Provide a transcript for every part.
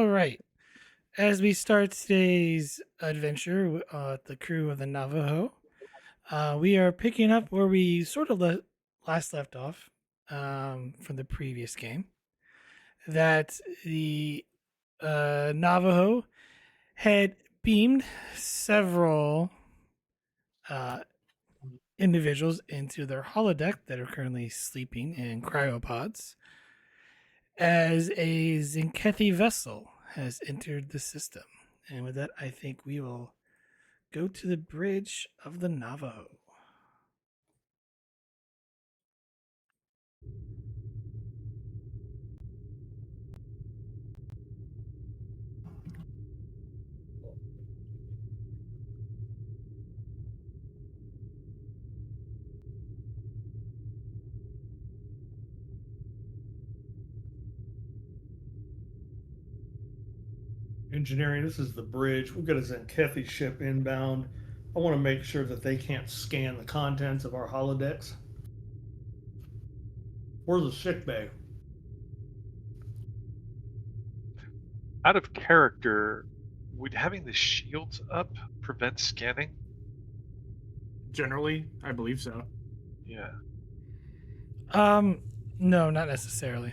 right. As we start today's adventure with the crew of the Navajo, we are picking up where we sort of last left off from the previous game. That the Navajo had beamed several uh, individuals into their holodeck that are currently sleeping in cryopods as a Tzenkethi vessel has entered the system. And with that, I think we will go to the bridge of the Navajo. Engineering, this is the bridge. We've got a Tzenkethi ship inbound. I want to make sure that they can't scan the contents of our holodecks. Where's the sick bay? Out of character, would having the shields up prevent scanning? Generally, I believe so. Yeah. Um, no, not necessarily.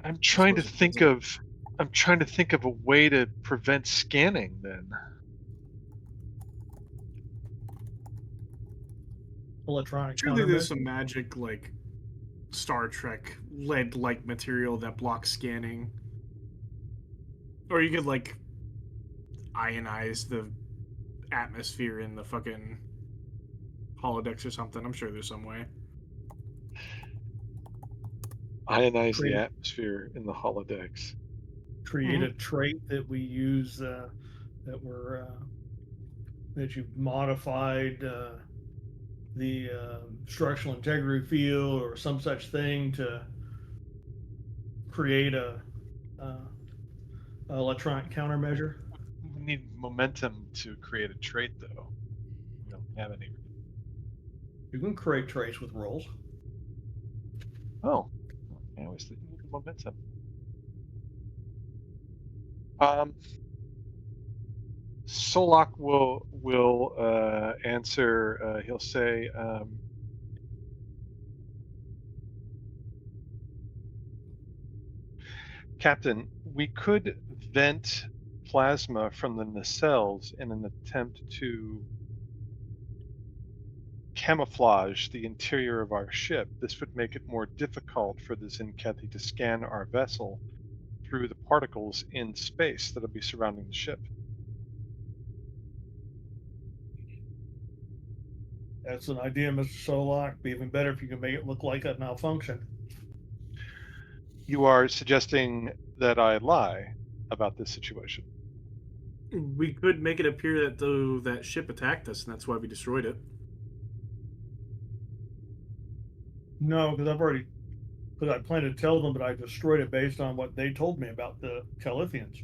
I'm trying to suppose it think doesn't. of I'm trying to think of a way to prevent scanning then. Electronic Surely there's countermeasure. some magic like Star Trek lead like material that blocks scanning. Or you could like ionize the atmosphere in the fucking holodecks or something. I'm sure there's some way. Ionize the Create, atmosphere in the holodecks. create a trait that we use that we're that you've modified the structural integrity field or some such thing to create a electronic countermeasure. We need momentum to create a trait though. We don't have any. You can create traits with rolls. Oh. I always think we need the momentum. Um Solak will answer. He'll say, "Captain, we could vent plasma from the nacelles in an attempt to camouflage the interior of our ship. This would make it more difficult for the Tzenkethi to scan our vessel through the particles in space that'll be surrounding the ship." That's an idea, Mr. Solak. Be even better if you can make it look like a malfunction. You are suggesting that I lie about this situation. We could make it appear that though that ship attacked us and that's why we destroyed it. No, because I plan to tell them, but I destroyed it based on what they told me about the Calithians.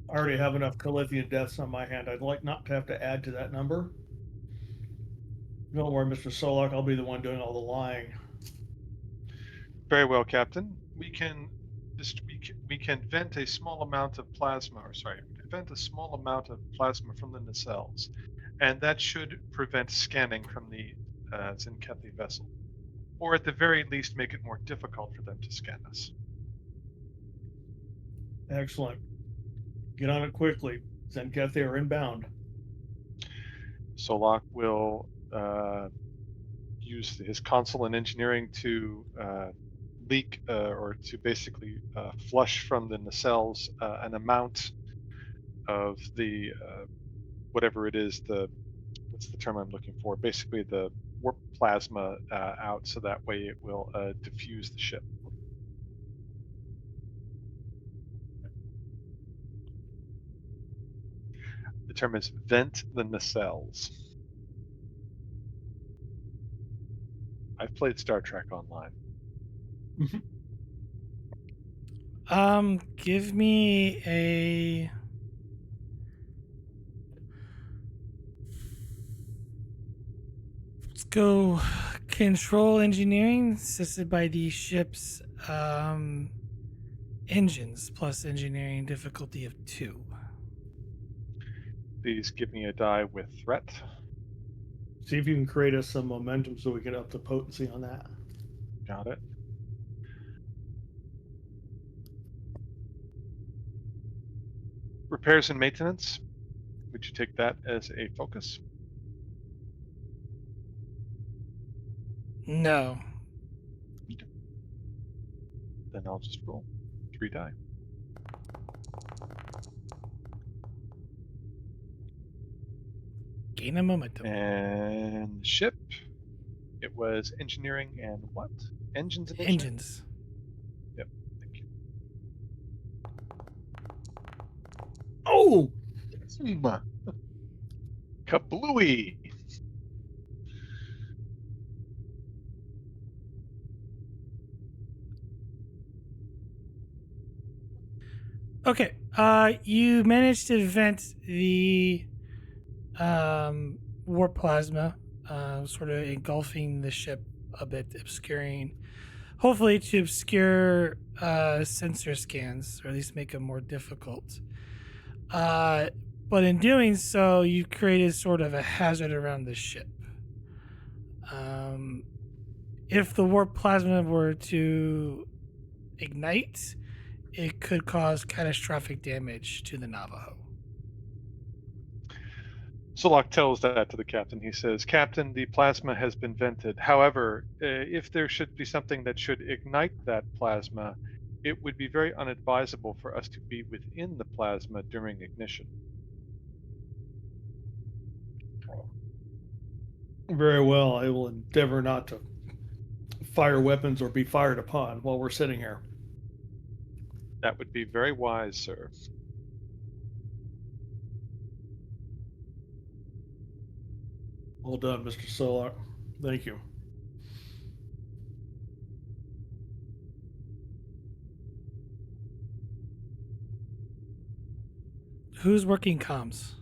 I already have enough Calithian deaths on my hand. I'd like not to have to add to that number. Don't worry, Mr. Solak. I'll be the one doing all the lying. Very well, Captain. We can vent a small amount of plasma, or sorry, vent a small amount of plasma from the nacelles, and that should prevent scanning from the Tzenkethi vessel, or at the very least make it more difficult for them to scan us. Excellent. Get on it quickly. Tzenkethi are inbound. Solak will use his console in engineering to leak or to basically flush from the nacelles an amount of the whatever it is, the what's the term I'm looking for? Basically, the warp plasma out, so that way it will diffuse the ship. The term is vent the nacelles. I've played Star Trek Online. Give me a go control engineering assisted by the ship's engines plus engineering difficulty of 2. Please give me a die with threat. See if you can create us some momentum so we can up the potency on that. Got it. Repairs and maintenance. Would you take that as a focus? No. Then I'll just roll 3 die. Gain a momentum. And ship. It was engineering and what? Engines and engineering? Engines. Yep. Thank you. Oh! Kablooey! Okay. You managed to vent the warp plasma, sort of engulfing the ship a bit, obscuring, hopefully to obscure sensor scans, or at least make them more difficult. But in doing so, you created sort of a hazard around the ship. If the warp plasma were to ignite, it could cause catastrophic damage to the Navajo. Solok tells that to the captain. He says, Captain, the plasma has been vented. However, if there should be something that should ignite that plasma, it would be very unadvisable for us to be within the plasma during ignition. Very well. I will endeavor not to fire weapons or be fired upon while we're sitting here. That would be very wise, sir. Well done, Mr. Solar. Thank you. Who's working comms?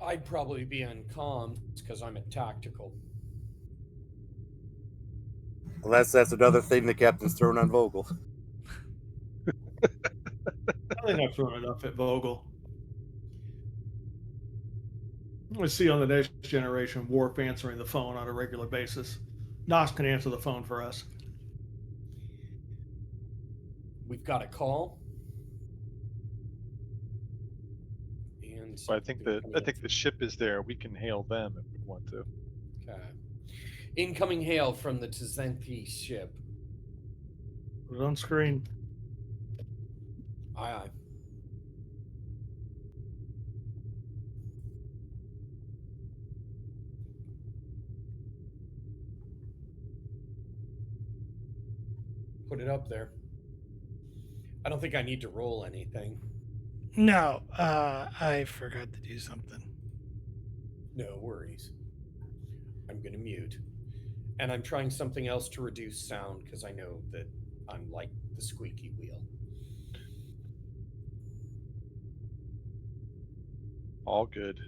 I'd probably be on comms because I'm at tactical. Unless that's another thing the captain's thrown on Vogel. I think I've thrown enough at Vogel. We see on the next generation Worf answering the phone on a regular basis. Nos can answer the phone for us. We've got a call. And But I think the ship is there. We can hail them if we want to. Okay. Incoming hail from the Tzenkethi ship. Put it on screen. Aye, aye. Put it up there. I don't think I need to roll anything. No, I forgot to do something. No worries. I'm going to mute. And I'm trying something else to reduce sound because I know that I'm like the squeaky wheel. All good.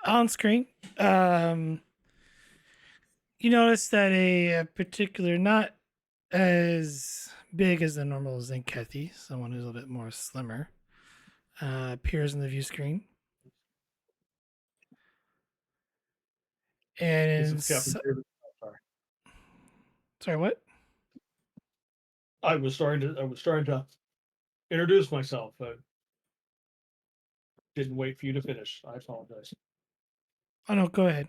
On screen, you notice that a particular, not as big as the normal Tzenkethi, someone who's a little bit more slimmer, appears in the view screen. This And is Captain David. Oh, sorry. sorry, what? I was starting to introduce myself. Didn't wait for you to finish. I apologize. Oh no, go ahead.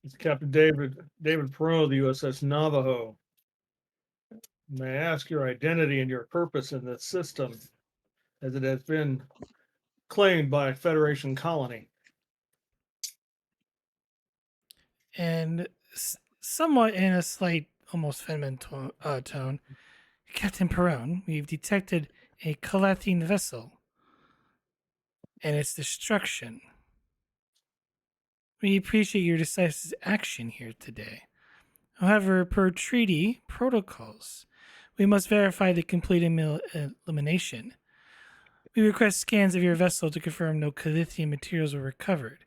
It's Captain David Perrone of the USS Navajo. May I ask your identity and your purpose in this system, as it has been claimed by a Federation colony? And somewhat in a slight, almost feminine tone, Captain Perrone, we've detected a Calathine vessel and its destruction. We appreciate your decisive action here today. However, per treaty protocols, we must verify the complete elimination. We request scans of your vessel to confirm no Calithian materials were recovered.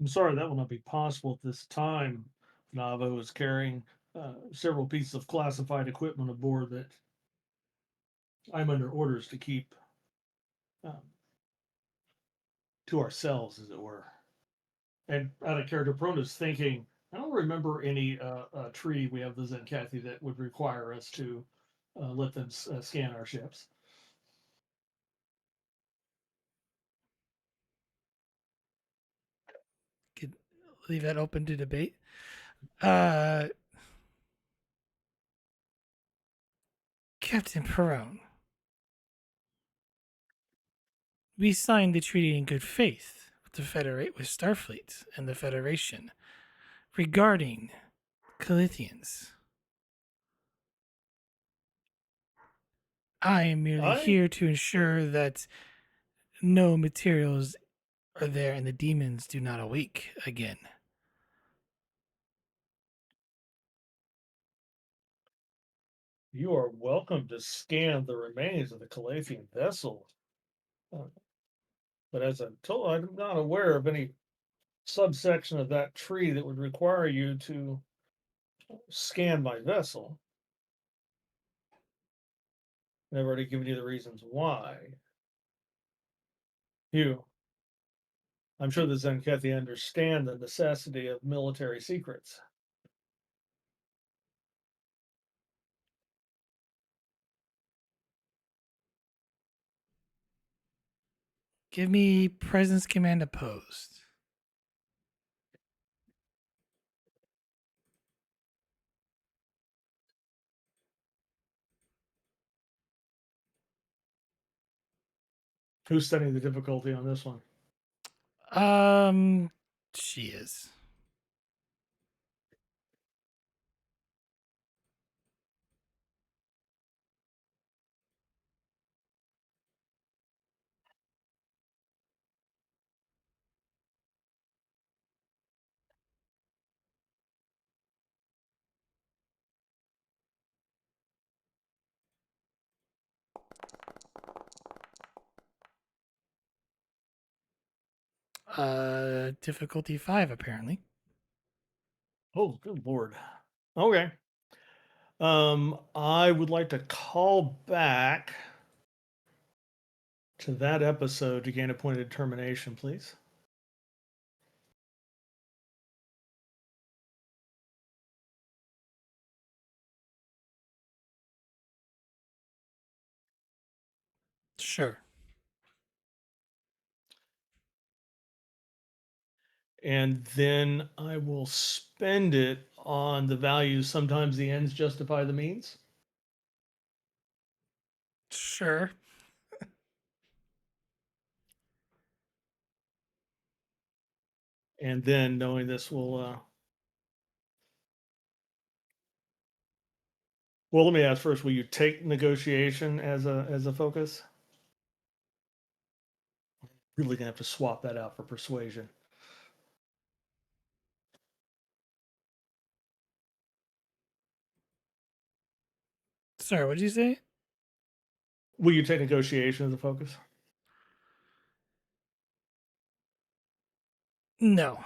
I'm sorry that will not be possible at this time. Navajo is carrying several pieces of classified equipment aboard that I'm under orders to keep um, to ourselves, as it were. And out of character, Prona's thinking, I don't remember any treaty we have the Tzenkethi that would require us to let them scan our ships. Could leave that open to debate. Uh, Captain Perrone, we signed the treaty in good faith with with Starfleet and the Federation regarding Calithians. I am merely I here to ensure that no materials are there and the demons do not awake again. You are welcome to scan the remains of the Calathian vessel. Uh, but as I'm told, I'm not aware of any subsection of that tree that would require you to scan my vessel. I've already given you the reasons why. You, I'm sure the Zenkethi understand the necessity of military secrets. Give me presence command opposed. Who's studying the difficulty on this one? Um, she is. Difficulty 5, apparently. Oh, good lord. Okay. I would like to call back to that episode to gain a point of determination, please. Sure. And then I will spend it on the values. Sometimes the ends justify the means. Sure. And then knowing this will, well, let me ask first, will you take negotiation as a focus? Really gonna have to swap that out for persuasion. Sorry, what did you say? Will you take negotiation as a focus? No.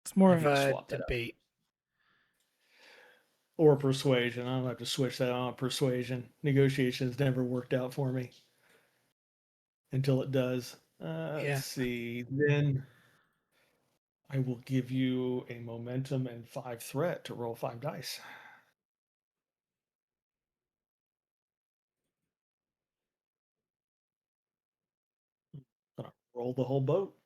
It's more I of need to a swap that out. debate. or persuasion. I don't have to switch that on persuasion. Negotiations never worked out for me until it does. Let's Yeah. see. Then I will give you a momentum and 5 threat to roll 5 dice. Gonna roll the whole boat.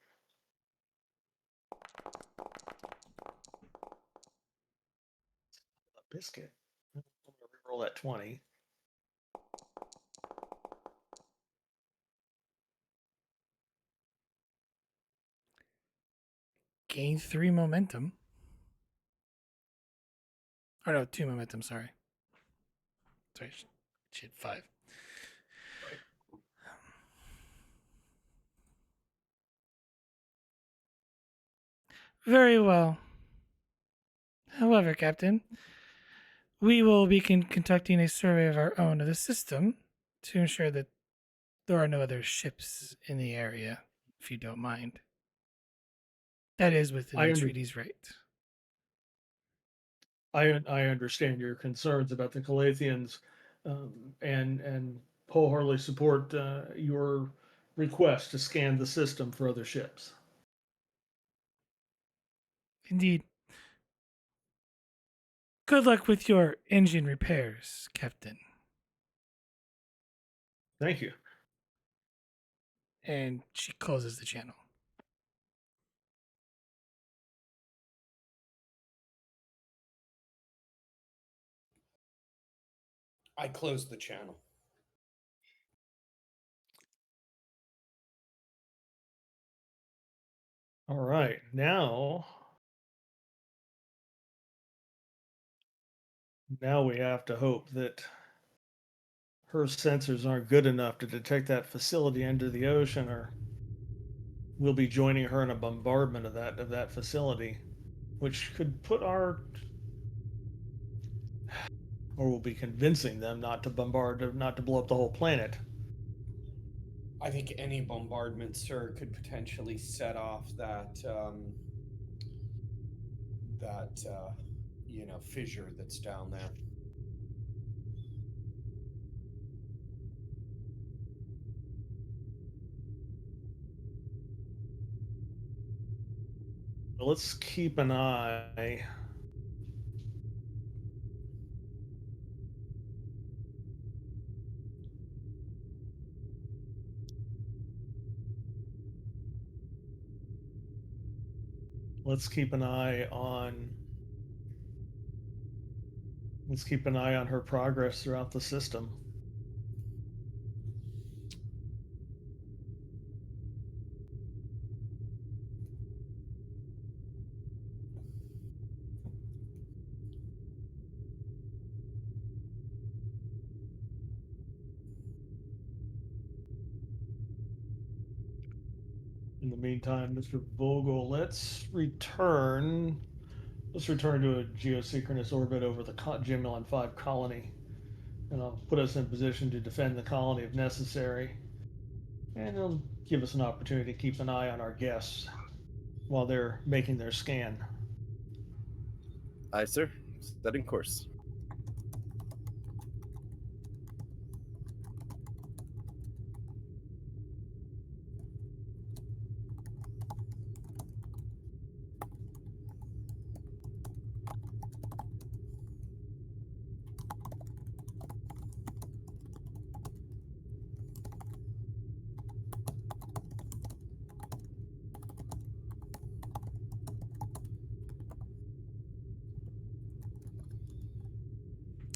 A biscuit. I'm gonna re-roll that 20. Gain 3 momentum. Or no, 2 momentum, sorry. Sorry, shit, 5. Right. Very well. However, Captain, we will be conducting a survey of our own of the system to ensure that there are no other ships in the area, if you don't mind. That is within I the under, treaty's right. I understand your concerns about the Calathians, and wholeheartedly support your request to scan the system for other ships. Indeed. Good luck with your engine repairs, Captain. Thank you. And she closes the channel. I closed the channel. All right, now we have to hope that her sensors aren't good enough to detect that facility under the ocean, or we'll be joining her in a bombardment of that facility, which could put our, or we'll be convincing them not to bombard, not to blow up the whole planet. I think any bombardment, sir, could potentially set off that fissure that's down there. Let's keep an eye. Let's keep an eye on. Let's keep an eye on her progress throughout the system. In the meantime, Mr. Vogel, Let's return to a geosynchronous orbit over the Gemulon 5 colony, and I'll put us in position to defend the colony if necessary. And it'll give us an opportunity to keep an eye on our guests while they're making their scan. Aye, sir. Setting course.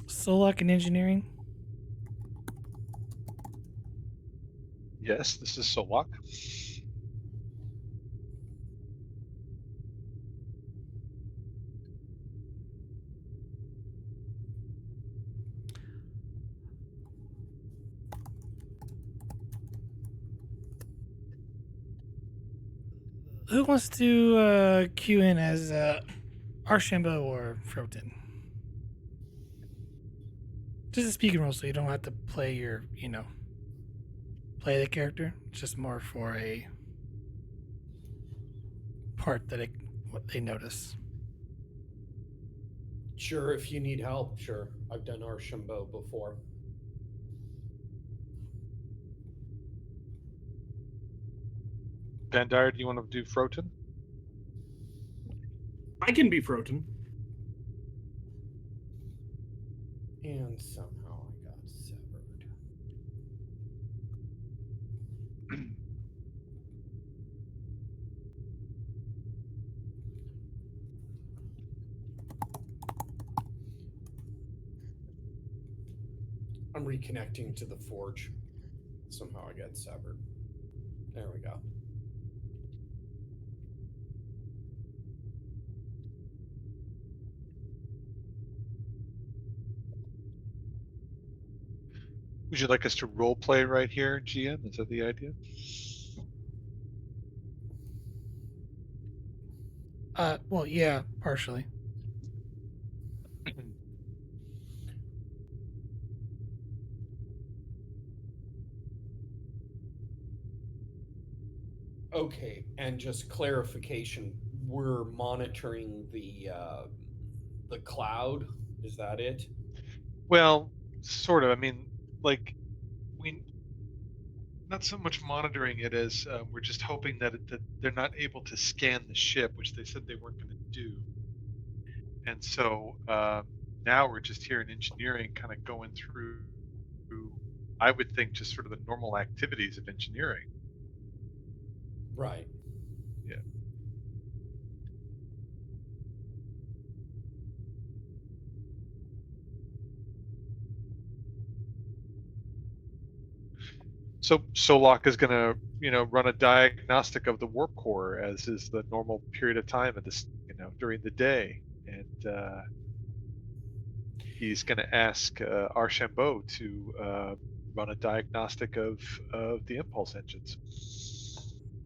Solak and engineering. Yes, this is Solak. Who wants to cue in as Archambault or Froten? Just a speaking role, so you don't have to play play the character. It's just more for a part that what they notice. Sure, if you need help, sure. I've done Archambault before. Bandar, do you want to do Froten? I can be Froten. And somehow I got severed. I'm reconnecting to the forge. Somehow I got severed. There we go. Would you like us to role play right here, GM? Is that the idea? Well, yeah, partially. Okay, and just clarification, we're monitoring the cloud. Is that it? Well, sort of. I mean, like we not so much monitoring it as we're just hoping that they're not able to scan the ship, which they said they weren't going to do. And so now we're just here in engineering, kind of going through, I would think, just sort of the normal activities of engineering. Right. Yeah. So Solok is going to, run a diagnostic of the warp core, as is the normal period of time at this, during the day, and he's going to ask Archambault to run a diagnostic of the impulse engines.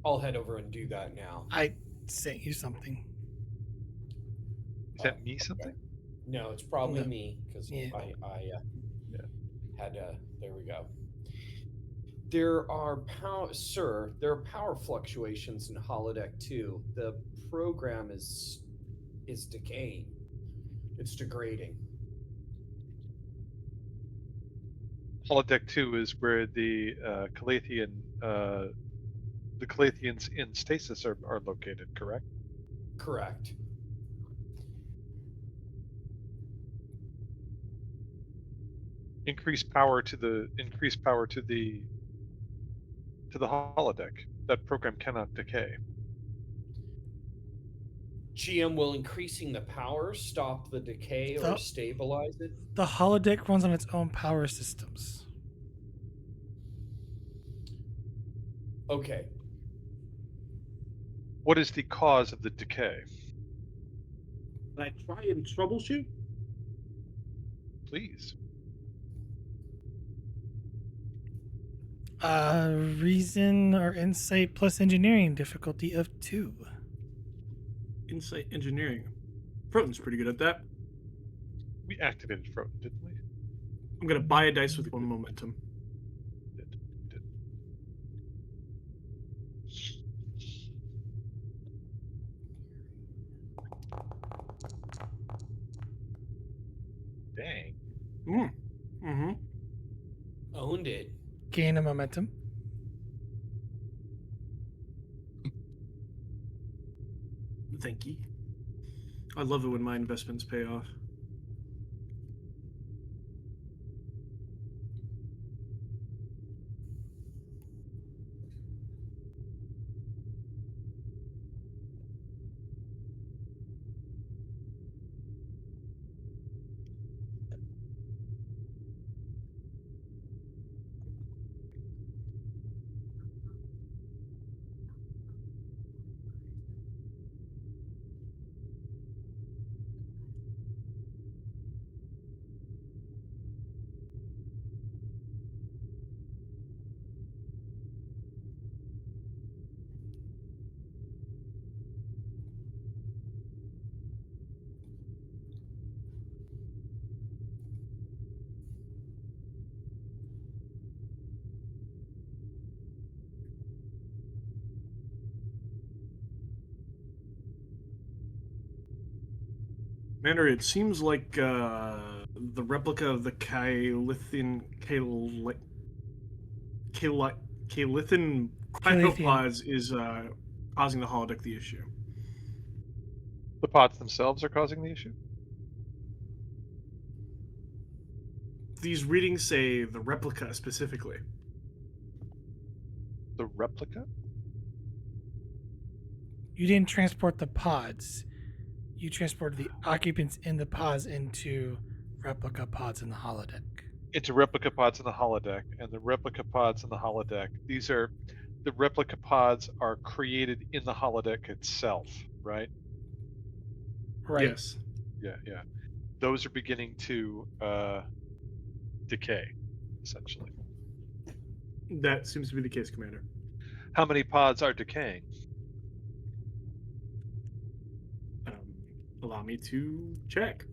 I'll head over and do that now. I sent you something. Is that Oh, me okay. something? No, it's probably No. me because Yeah. I Yeah. had there we go. There are there are power fluctuations in holodeck 2. The program is decaying. It's degrading. Holodeck 2 is where the Calathians in stasis are located, correct? Correct. Increase power to the holodeck. That program cannot decay. GM, will increasing the power stop the decay or The, stabilize it? the holodeck runs on its own power systems. Okay. What is the cause of the decay? Can I try and troubleshoot? Please. Reason or insight plus engineering difficulty of 2. Insight engineering. Froten's pretty good at that. We activated Froten, didn't we? I'm gonna buy a dice with 1 momentum. Did. Dang. Mm-hmm. Owned it. Gain a momentum. Thank you. I love it when my investments pay off. Commander, it seems like the replica of the Kailithian Calithian. cryopods is causing the holodeck the issue. The pods themselves are causing the issue? These readings say the replica specifically. The replica? You didn't transport the pods. You transported the occupants in the pods into replica pods in the holodeck. Into replica pods in the holodeck, and the replica pods in the holodeck, the replica pods are created in the holodeck itself, right? Right. Yes. Yeah. Those are beginning to decay, essentially. That seems to be the case, Commander. How many pods are decaying? Allow me to check.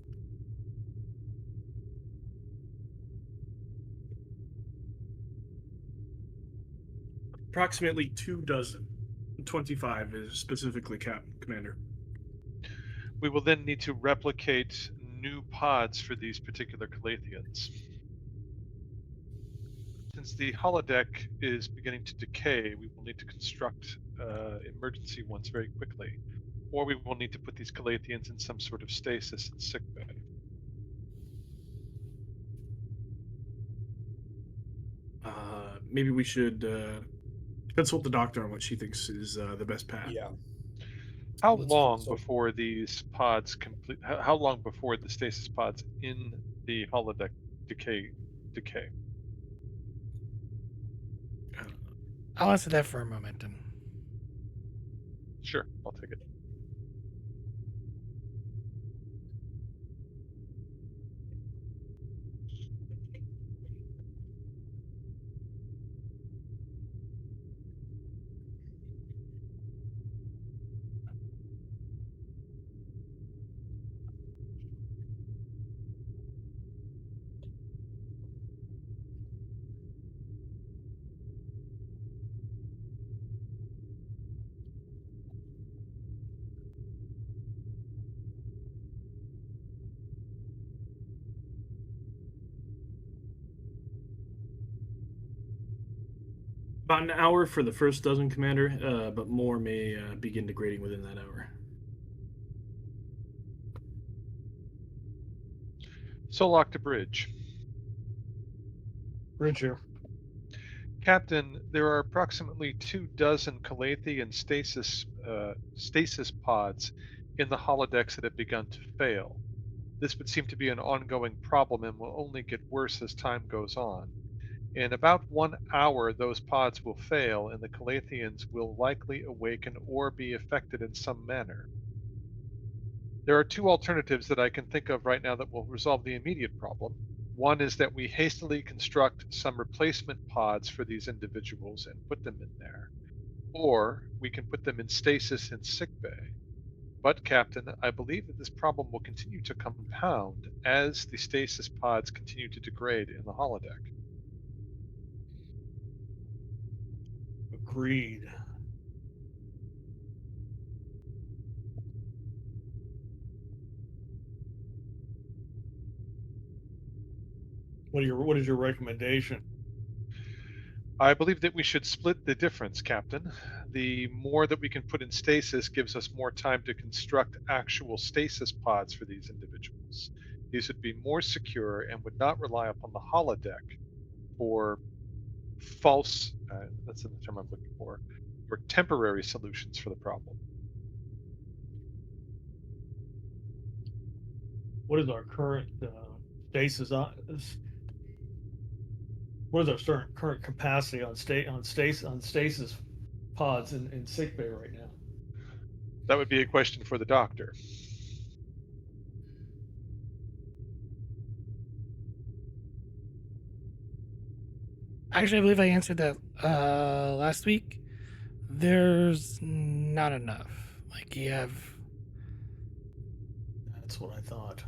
Approximately 24. 25 is specifically Commander. We will then need to replicate new pods for these particular Calathians. Since the holodeck is beginning to decay, we will need to construct emergency ones very quickly. Or we will need to put these Calathians in some sort of stasis and sickbay. Maybe we should consult the doctor on what she thinks is the best path. Yeah. How Let's long consult. before these pods complete? How long before the stasis pods in the holodeck decay? I'll answer that for a moment. Sure, I'll take it. About an hour for the first dozen, Commander, but more may begin degrading within that hour. Solok to bridge. Bridge here. Captain, there are approximately 24 Calathi and stasis pods in the holodecks that have begun to fail. This would seem to be an ongoing problem and will only get worse as time goes on. In about 1 hour, those pods will fail, and the Calathians will likely awaken or be affected in some manner. There are two alternatives that I can think of right now that will resolve the immediate problem. One is that we hastily construct some replacement pods for these individuals and put them in there. Or we can put them in stasis in sickbay. But, Captain, I believe that this problem will continue to compound as the stasis pods continue to degrade in the holodeck. Agreed. What is your recommendation? I believe that we should split the difference, Captain. The more that we can put in stasis gives us more time to construct actual stasis pods for these individuals. These would be more secure and would not rely upon the holodeck for false, that's the term I'm looking for temporary solutions for the problem. What is our current stasis? What is our current capacity on stasis pods in sickbay right now? That would be a question for the doctor. Actually, I believe I answered that last week. There's not enough. Like, you have. That's what I thought.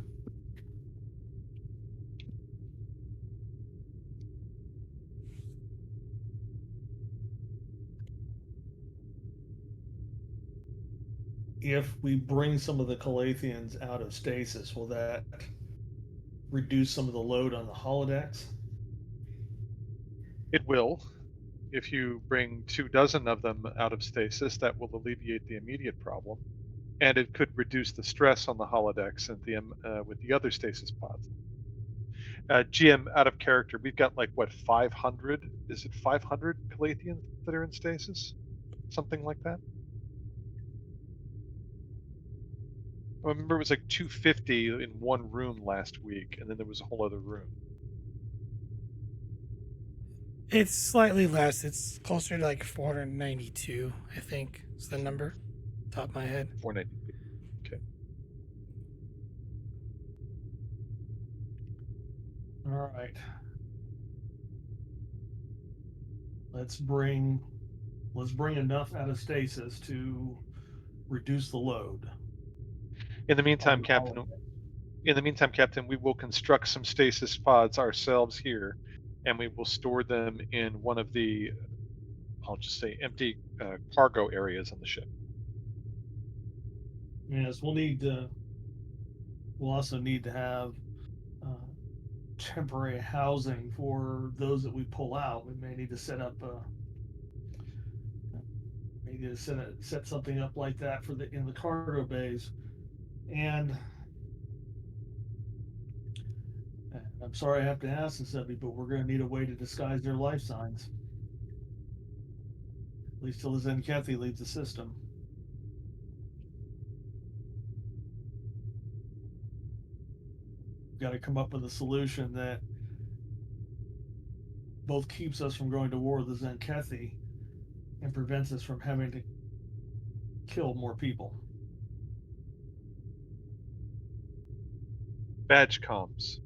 if we bring some of the Calathians out of stasis, will that reduce some of the load on the holodecks? It will. If you bring 24 of them out of stasis, that will alleviate the immediate problem, and it could reduce the stress on the holodecks and with the other stasis pods. GM, out of character, we've got like what, 500? Is it 500 Calathians that are in stasis? Something like that. I remember it was like 250 in one room last week, and then there was a whole other room. It's slightly less. It's closer to like 492, I think is the number, top of my head. 492. Okay. All right. Let's bring enough out of stasis to reduce the load. In the meantime, on the Captain, holodeck. we will construct some stasis pods ourselves here, and we will store them in one of the, I'll just say, empty cargo areas on the ship. Yes, we'll also need to have uh, temporary housing for those that we pull out. We may need to set up set something up like that for in the cargo bays. And I'm sorry I have to ask this of you, but we're going to need a way to disguise their life signs, at least till the Tzenkethi leaves the system. We've got to come up with a solution that both keeps us from going to war with the Tzenkethi and prevents us from having to kill more people. Badge comms.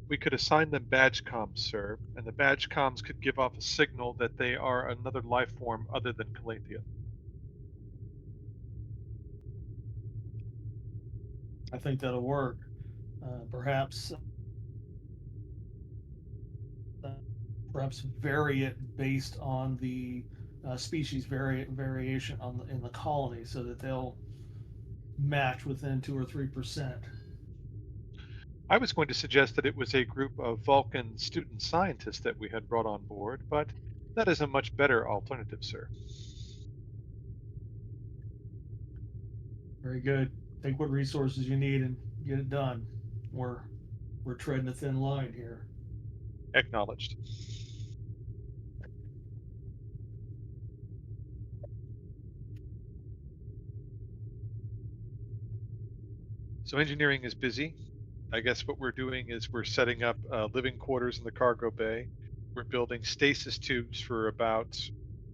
We could assign them badge comms, sir, and the badge comms could give off a signal that they are another life form other than Calathea. I think that'll work. Perhaps vary it based on the species variation in the colony, so that they'll match within 2 or 3%. I was going to suggest that it was a group of Vulcan student scientists that we had brought on board, but that is a much better alternative, sir. Very good. Take what resources you need and get it done. We're treading a thin line here. Acknowledged. So engineering is busy. I guess what we're doing is we're setting up living quarters in the cargo bay. We're building stasis tubes for about,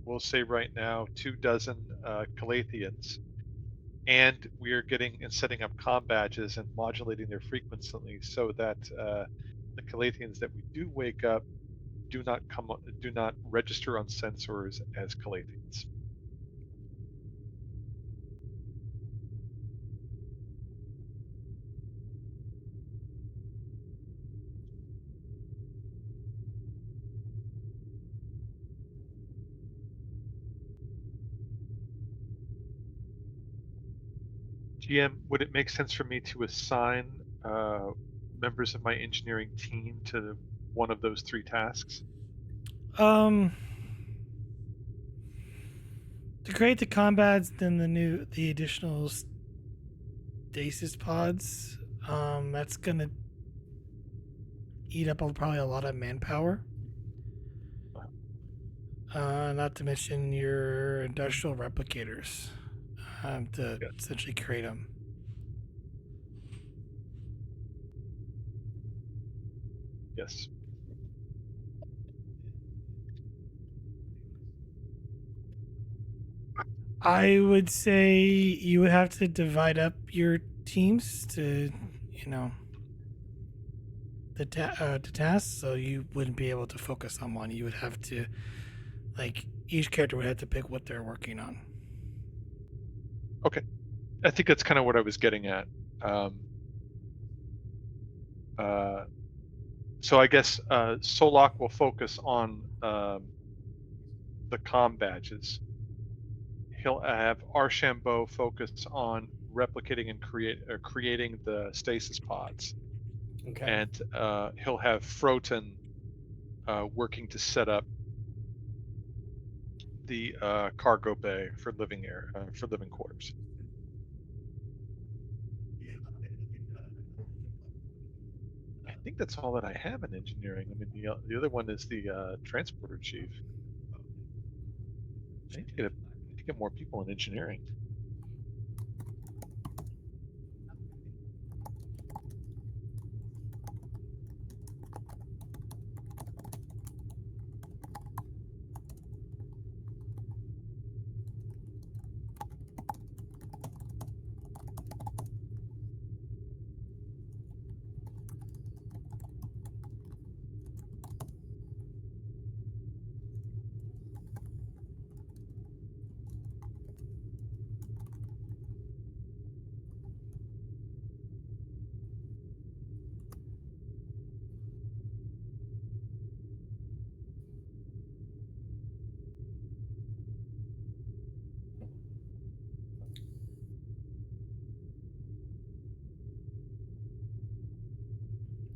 we'll say right now, 24 Calathians. And we are getting and setting up comm badges and modulating their frequency so that the Calathians that we do wake up do not register on sensors as Calathians. GM, would it make sense for me to assign members of my engineering team to one of those three tasks? To create the combats, then the additional stasis pods, that's gonna eat up probably a lot of manpower. Not to mention your industrial replicators to essentially create them. Yes. I would say you would have to divide up your teams to, you know, the tasks, so you wouldn't be able to focus on one. You would have to, like, each character would have to pick what they're working on. Okay. I think that's kind of what I was getting at. So I guess Solok will focus on the comm badges. he'll have Archambault focus on replicating and creating the stasis pods, Okay. and he'll have Froten working to set up the cargo bay for living quarters. I think that's all that I have in engineering. I mean, the other one is the transporter chief. I need to get more people in engineering.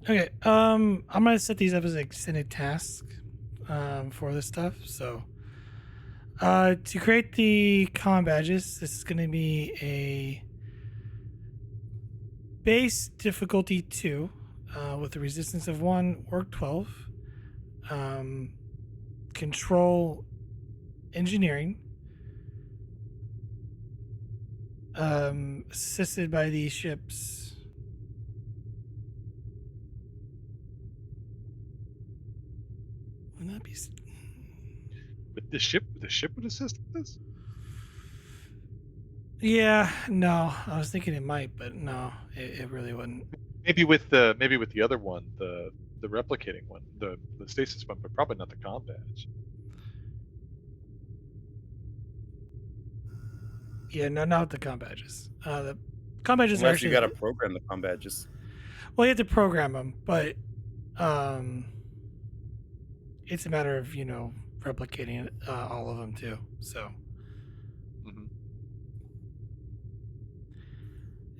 Okay. I'm gonna set these up as extended tasks for this stuff. So, to create the comm badges, this is gonna be a base difficulty 2 with a resistance of 1, work 12. Control engineering. Assisted by these ships. Wouldn't that be? But the ship would assist with this. Yeah, no. I was thinking it might, but no, it really wouldn't. Maybe with the other one, the replicating one, the stasis one, but probably not the comm badge. Yeah, no, not the comm badges. The comm badges are Unless actually. you got to program the comm badges. Well, you have to program them, but it's a matter of replicating all of them too. So Mm-hmm.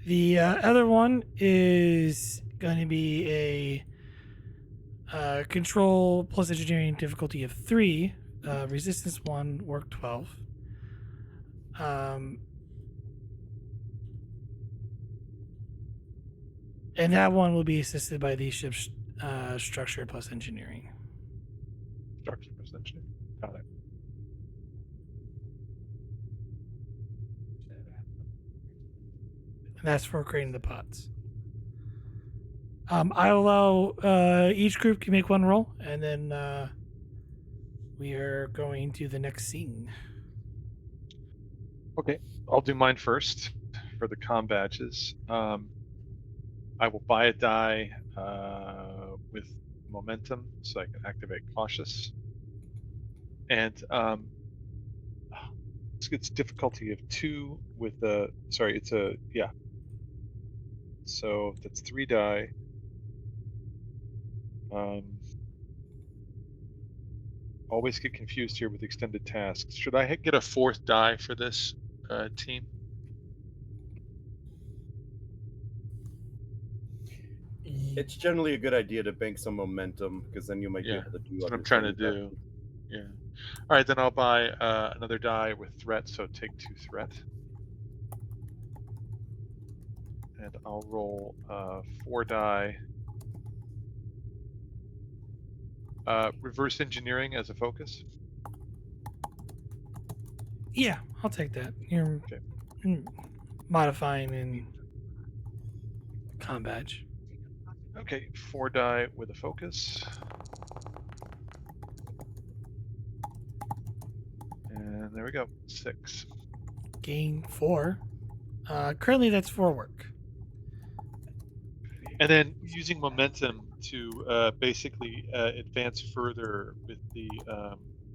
the other one is going to be a control plus engineering difficulty of 3, resistance 1, work 12. And that one will be assisted by the ship's structure plus engineering. Structure plus engineering. Got it. And that's for creating the pods. I allow each group can make one roll, and then we are going to the next scene. Okay, I'll do mine first for the comm badges. I will buy a die with momentum so I can activate cautious. And it's difficulty of 2 with the so that's 3 die. Always get confused here with extended tasks. Should I get a 4th die for this team? It's generally a good idea to bank some momentum because then you might be Yeah, able to do that's what other I'm trying to things do. Yeah. All right, then I'll buy another die with threat, so take 2 threat. And I'll roll 4 die. Reverse engineering as a focus. Yeah, I'll take that. You're modifying in comm badge. Okay, 4 die with a focus. And there we go, 6. Gain 4. Currently, that's 4 work. And then using momentum to basically advance further with the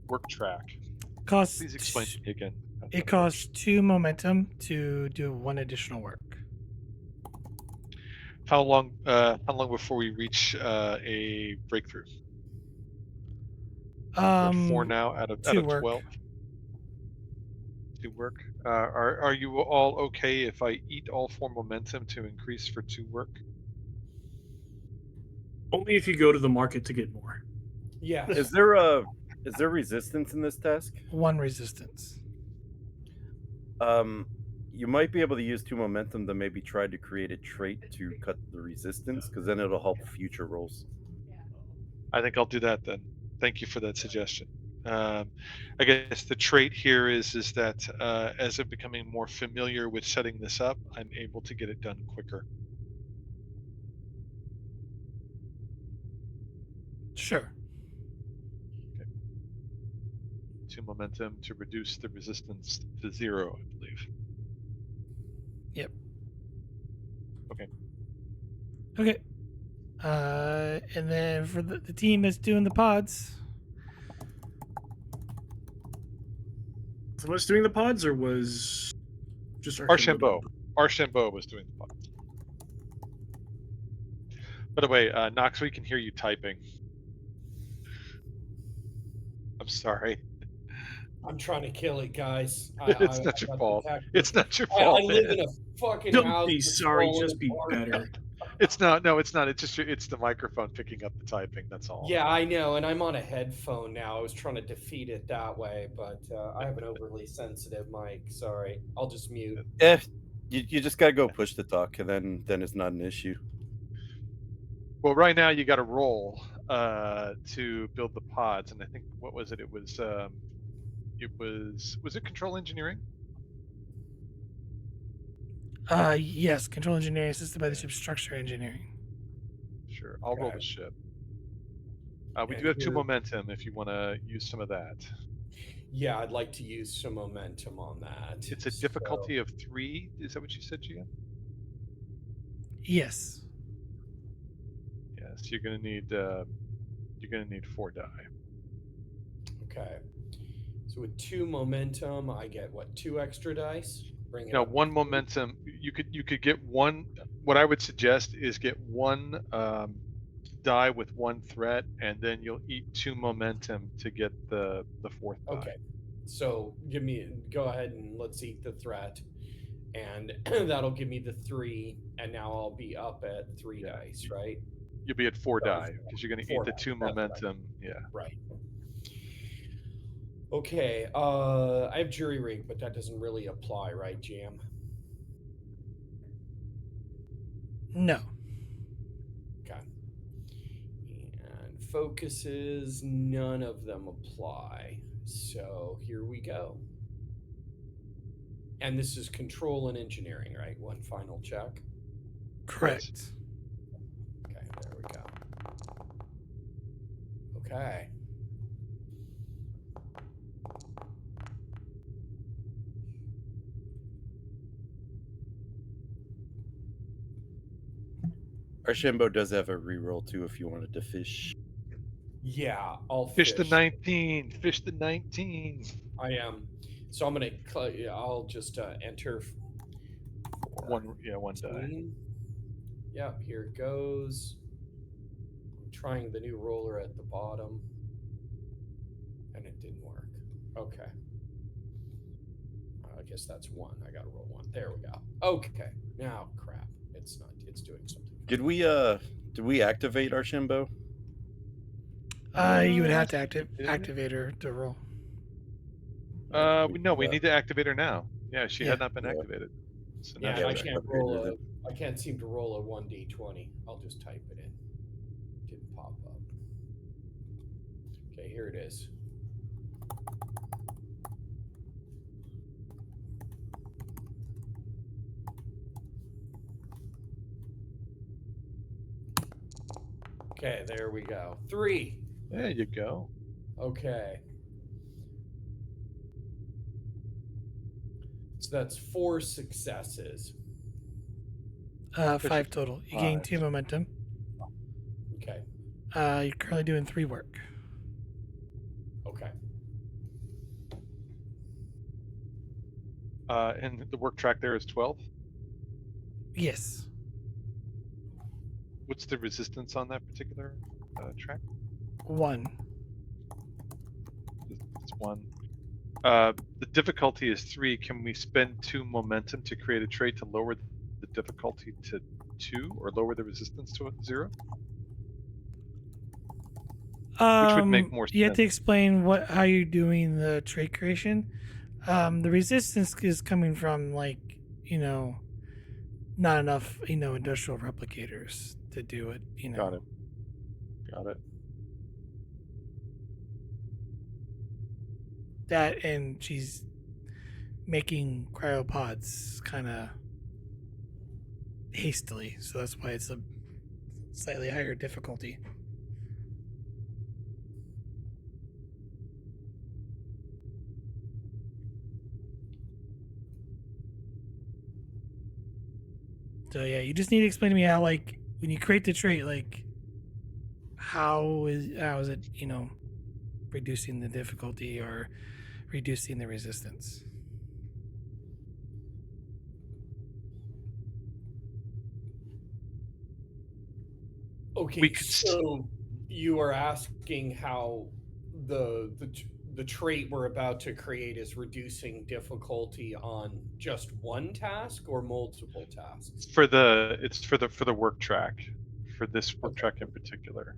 work track. Costs. Please explain to me again. It costs 2 momentum to do 1 additional work. How long before we reach a breakthrough? 4 now out of 2 12. work. do work. Are you all okay if I eat all 4 momentum to increase for 2 work? Only if you go to the market to get more. Yeah. Is there resistance in this task? 1 resistance. You might be able to use 2 momentum to maybe try to create a trait to cut the resistance, because then it'll help future rolls. I think I'll do that then. Thank you for that suggestion. I guess the trait here is that as I'm becoming more familiar with setting this up, I'm able to get it done quicker. Sure. 2 momentum to reduce the resistance to 0, I believe. Yep. Okay. Okay. And then for the team that's doing the pods, So was doing the pods, or was just Archambault. Archambault was doing the pods. By the way, Knox, we can hear you typing. I'm sorry. I'm trying to kill it, guys. It's not your got fault. detected. It's not your I fault, live man. in a fucking Don't house. be that's sorry, falling just be apart. better. It's not. No, it's not. It's just it's the microphone picking up the typing. That's all. Yeah, I know, and I'm on a headphone now. I was trying to defeat it that way, but I have an overly sensitive mic. Sorry, I'll just mute. You just gotta go push the talk, and then it's not an issue. Well, right now you got to roll to build the pods, and I think what was it? It was it control engineering? yes, control engineering assisted by the ship's structure engineering. Sure, I'll roll Okay. the ship. We And do have 2 here- momentum if you want to use some of that. Yeah, I'd like to use some momentum on that. It's a difficulty of 3. Is that what you said, GM? Yes. Yes, you're gonna need 4 die. Okay. So with 2 momentum, I get what, 2 extra dice? Bring it Now, up to 1 3? momentum. You could get 1. What I would suggest is get 1 die with 1 threat, and then you'll eat 2 momentum to get the 4th die. Okay. So go ahead and let's eat the threat. And that'll give me the 3, and now I'll be up at 3 Yeah. dice, right? You'll be at 4 Sorry, die because you're going to 4 eat the die, 2 that's right. momentum. Yeah. Right. Okay, I have jury rig, but that doesn't really apply, right, Jam? No. Okay. And focuses, none of them apply. So here we go. And this is control and engineering, right? 1 final check. Correct. Okay, there we go. Okay. Archambault does have a reroll too if you wanted to fish. Yeah, I'll Fish the 19. Fish the 19. I am. So I'm gonna. I'll just enter. 1 die. 14. Yep, here it goes. I'm trying the new roller at the bottom, and it didn't work. Okay. I guess that's 1. I gotta roll 1. There we go. Okay. Now, crap. It's not. It's doing something. Did we activate Archambault? You would have to activate her to roll. We need to activate her now. Yeah, she had Yeah. not been activated. So now Yeah, she I is. can't roll a. I can't seem to roll a 1d20. I'll just type it in. Didn't pop up. Okay, here it is. Okay, there we go. 3. There you go. Okay. So that's 4 successes. 5 total. You gain 5. 2 momentum. Okay. You're currently doing 3 work. Okay. And the work track there is 12. Yes. What's the resistance on that particular track? 1. It's 1. The difficulty is 3. Can we spend 2 momentum to create a trait to lower the difficulty to 2 or lower the resistance to 0? Which would make more You have to sense. explain how you're doing the trait creation. The resistance is coming from you know not enough industrial replicators to do it. Got it. Got it. That, and she's making cryopods kind of hastily, so that's why it's a slightly higher difficulty. So yeah, you just need to explain to me how, when you create the trait, how is it reducing the difficulty or reducing the resistance. Okay, so you are asking how the trait we're about to create is reducing difficulty on just one task or multiple tasks? It's for the work track, for this work track in particular.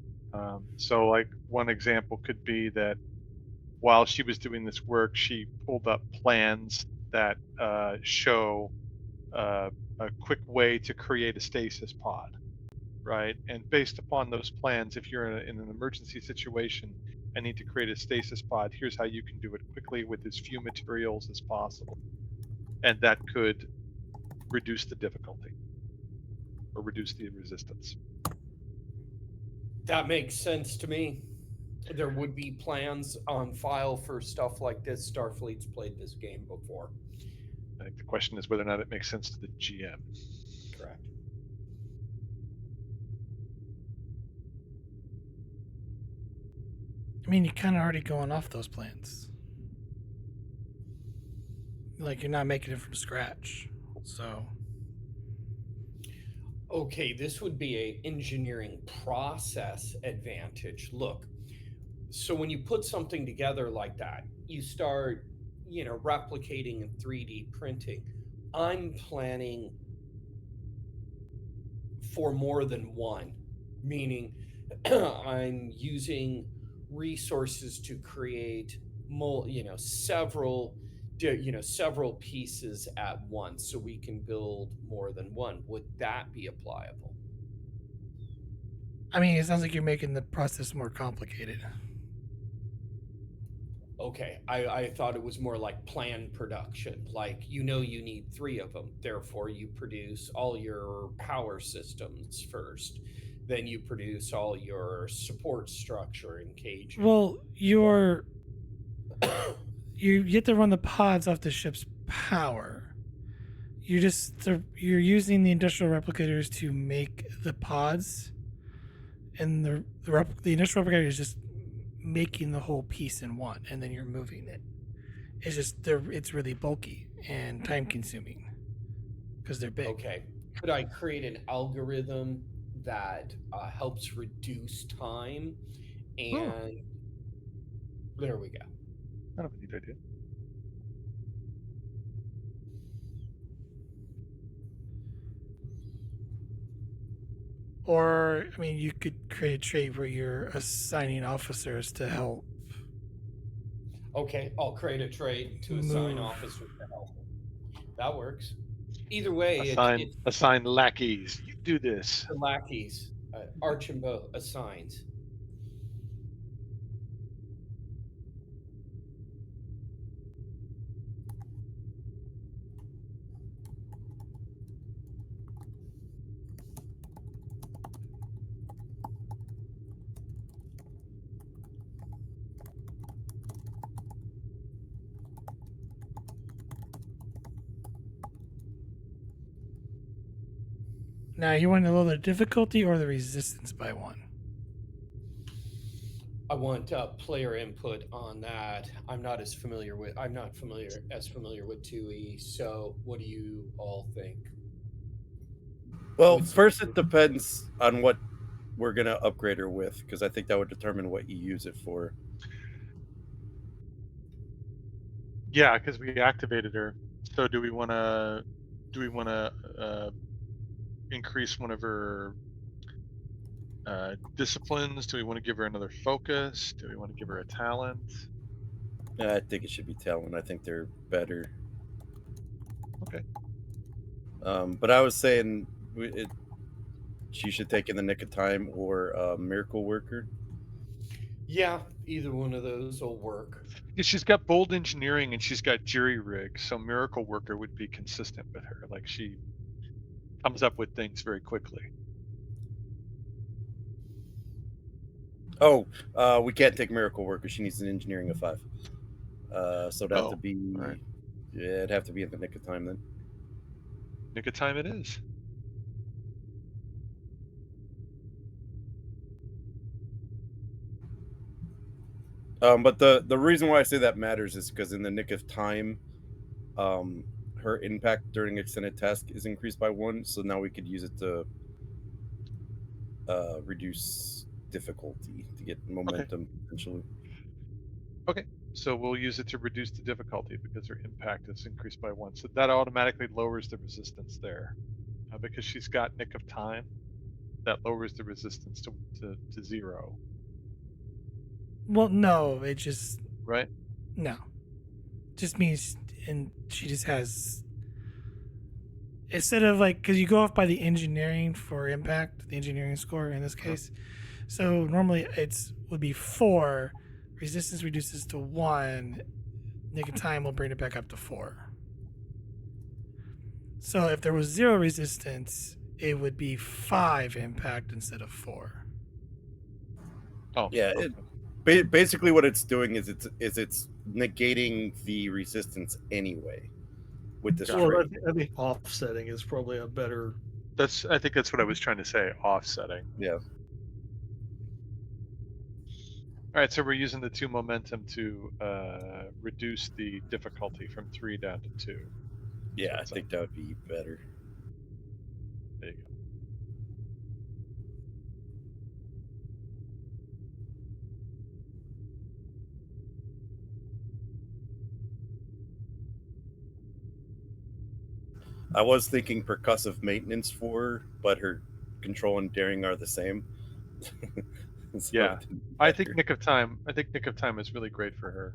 So like one example could be that while she was doing this work, she pulled up plans that show a quick way to create a stasis pod, right? And based upon those plans, if you're in an emergency situation and need to create a stasis pod, here's how you can do it quickly with as few materials as possible. And that could reduce the difficulty or reduce the resistance. That makes sense to me. There would be plans on file for stuff like this. Starfleet's played this game before. I think the question is whether or not it makes sense to the GM. Correct. I mean, you're kind of already going off those plans. Like, you're not making it from scratch. So, okay, this would be a engineering process advantage. Look, so when you put something together like that, you start, replicating and 3D printing. I'm planning for more than one, meaning I'm using resources to create several pieces at once so we can build more than one. Would that be applicable? I mean, it sounds like you're making the process more complicated. Okay, I thought it was more like planned production. Like, you need 3 of them. Therefore, you produce all your power systems first. Then you produce all your support structure and cage. Well, you get to run the pods off the ship's power. You're using the industrial replicators to make the pods, and the industrial replicator is just making the whole piece in one, and then you're moving it. It's really bulky and time consuming because they're big. Okay, could I create an algorithm that helps reduce time? And there we go. Kind of a neat idea. Or, I mean, you could create a trait where you're assigning officers to help. Okay, I'll create a trait to assign officers to help. That works. Either way, assign lackeys. You do this. The lackeys. Archambault assigns. Now, you want to lower the difficulty or the resistance by 1? I want player input on that. I'm not familiar with 2E. So, what do you all think? Well, first it depends on what we're gonna upgrade her with, because I think that would determine what you use it for. Yeah, because we activated her. So do we want to increase one of her disciplines? Do we want to give her another focus? Do we want to give her a talent? I think it should be talent. I think they're better. Okay. But I was saying she should take In the Nick of Time or Miracle Worker. Yeah, either one of those will work. Yeah, she's got bold engineering and she's got jury rig, so miracle worker would be consistent with her. Like she comes up with things very quickly. Oh, we can't take Miracle Worker. She needs an engineering of 5. So it'd have to be. Right. Yeah, it'd have to be In the Nick of Time then. Nick of time it is. But the reason why I say that matters is because in the Nick of Time, her impact during extended task is increased by 1. So now we could use it to reduce difficulty to get momentum potentially. Okay. So we'll use it to reduce the difficulty because her impact is increased by 1. So that automatically lowers the resistance there. Because she's got Nick of Time, that lowers the resistance to 0. Well, no, it just Right? no. Just means, and she just has, instead of like, because you go off by the engineering for impact, the engineering score in this case. So normally it's would be 4. Resistance reduces to 1. Nick of Time will bring it back up to 4. So if there was 0 resistance, it would be 5 impact instead of 4. Oh, Yeah. okay. Basically, what it's doing is it's negating the resistance anyway with this Well, trait. I think offsetting is probably a better. I think that's what I was trying to say. Offsetting. Yeah. All right, so we're using the 2 momentum to reduce the difficulty from 3 down to 2. Yeah, I think that would be better. There you go. I was thinking percussive maintenance for her, but her control and daring are the same. So Yeah, it didn't I think matter. Nick of Time. I think Nick of Time is really great for her.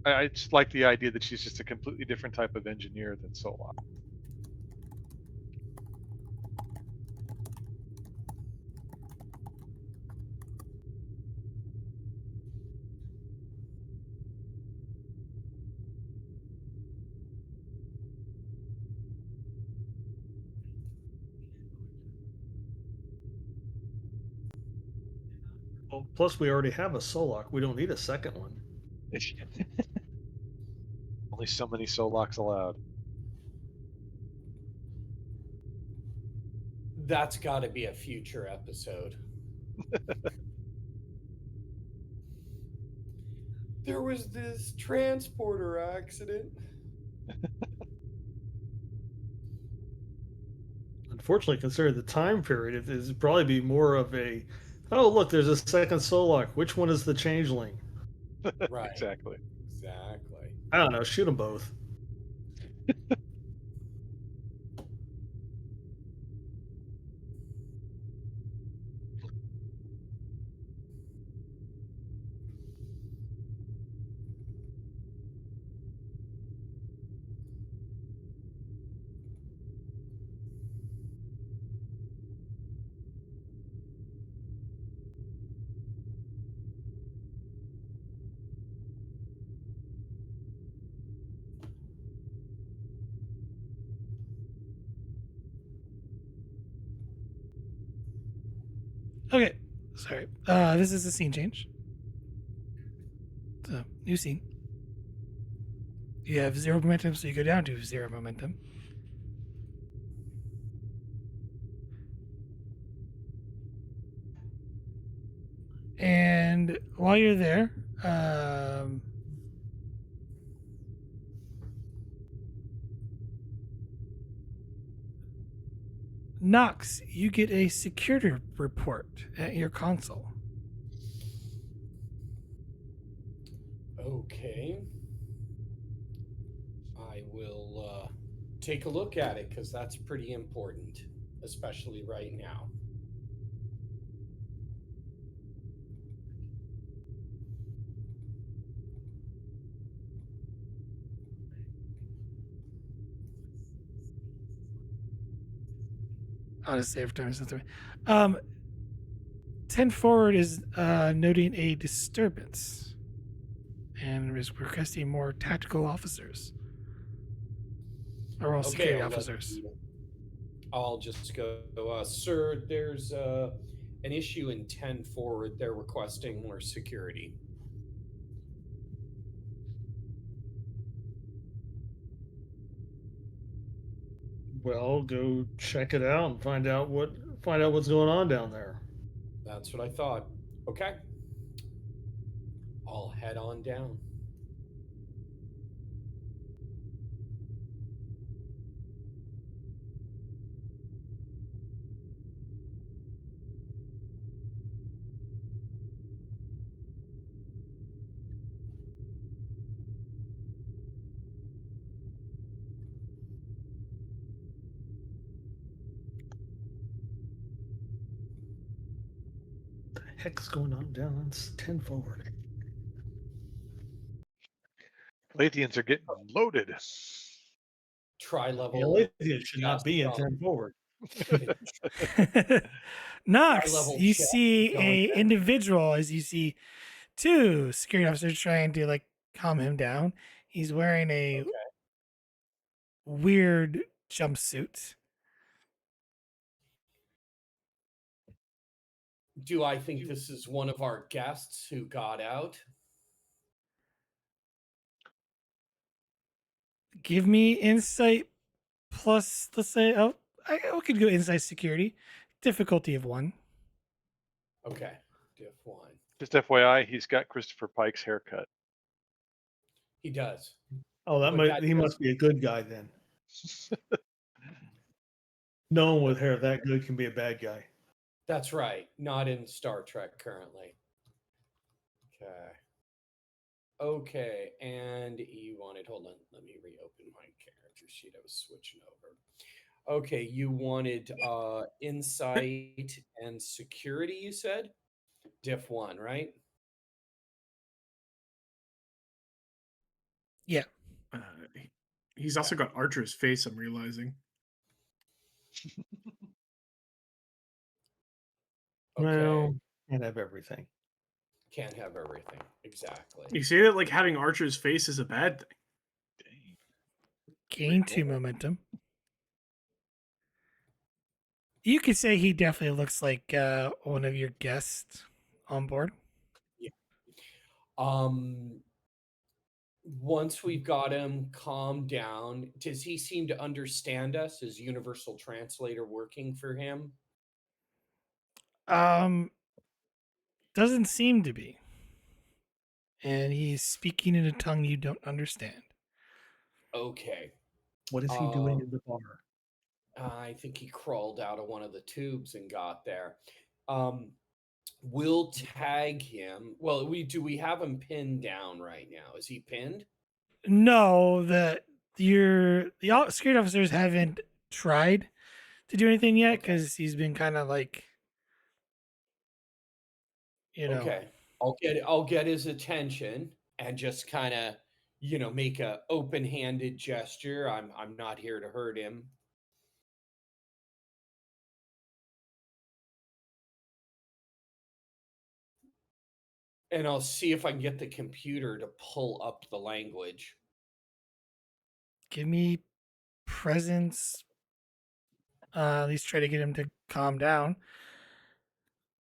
I just like the idea that she's just a completely different type of engineer than Solok. Well, plus we already have a Solok. We don't need a second one. Only so many Soloks allowed. That's got to be a future episode. There was this transporter accident. Unfortunately, considering the time period, it would probably be more of a, oh look, there's a second Solok. Which one is the changeling? Right. Exactly. Exactly. I don't know. Shoot them both. Okay, sorry. This is a scene change. So, new scene. You have 0 momentum, so you go down to 0 momentum. And while you're there, Knox, you get a security report at your console. Okay. I will take a look at it because that's pretty important, especially right now. On a save time. Um, 10 forward is noting a disturbance and is requesting more tactical officers or all Okay, security officers. I'll just go, sir. There's an issue in 10 forward. They're requesting more security. Well, go check it out and find out what's going on down there. That's what I thought. Okay. I'll head on down. What the heck's going on down? That's 10 forward. Lathians are getting loaded. Tri-level. It should not be in 10 forward. Knox, High-level you check see going a down. individual as you see two security officers trying to like calm him down. He's wearing a Okay. weird jumpsuit. Do I think this is one of our guests who got out? Give me insight plus, let's say, I could go insight security. Difficulty of 1. Okay. Diff 1. Just FYI, he's got Christopher Pike's haircut. He does. Oh, he must be a good guy then. No one with hair that good can be a bad guy. That's right. Not in Star Trek currently. Okay. Okay. And you wanted, hold on, let me reopen my character sheet. I was switching over. Okay. You wanted insight and security, you said? Diff 1, right? Yeah. He's also got Archer's face, I'm realizing. Okay. Well, can't have everything. Can't have everything. Exactly. You see that like having Archer's face is a bad thing. Gain 2 momentum. You could say he definitely looks like one of your guests on board. Yeah. Once we've got him calmed down, does he seem to understand us? Is Universal Translator working for him? Um, doesn't seem to be. And he's speaking in a tongue you don't understand. Okay. What is he doing in the bar? I think he crawled out of one of the tubes and got there. We'll tag him. Well, we have him pinned down right now? Is he pinned? No, the security officers haven't tried to do anything yet Okay. because he's been kind of like, Okay. I'll get his attention and just kind of, make a open-handed gesture. I'm not here to hurt him. And I'll see if I can get the computer to pull up the language. give me presence. At least try to get him to calm down.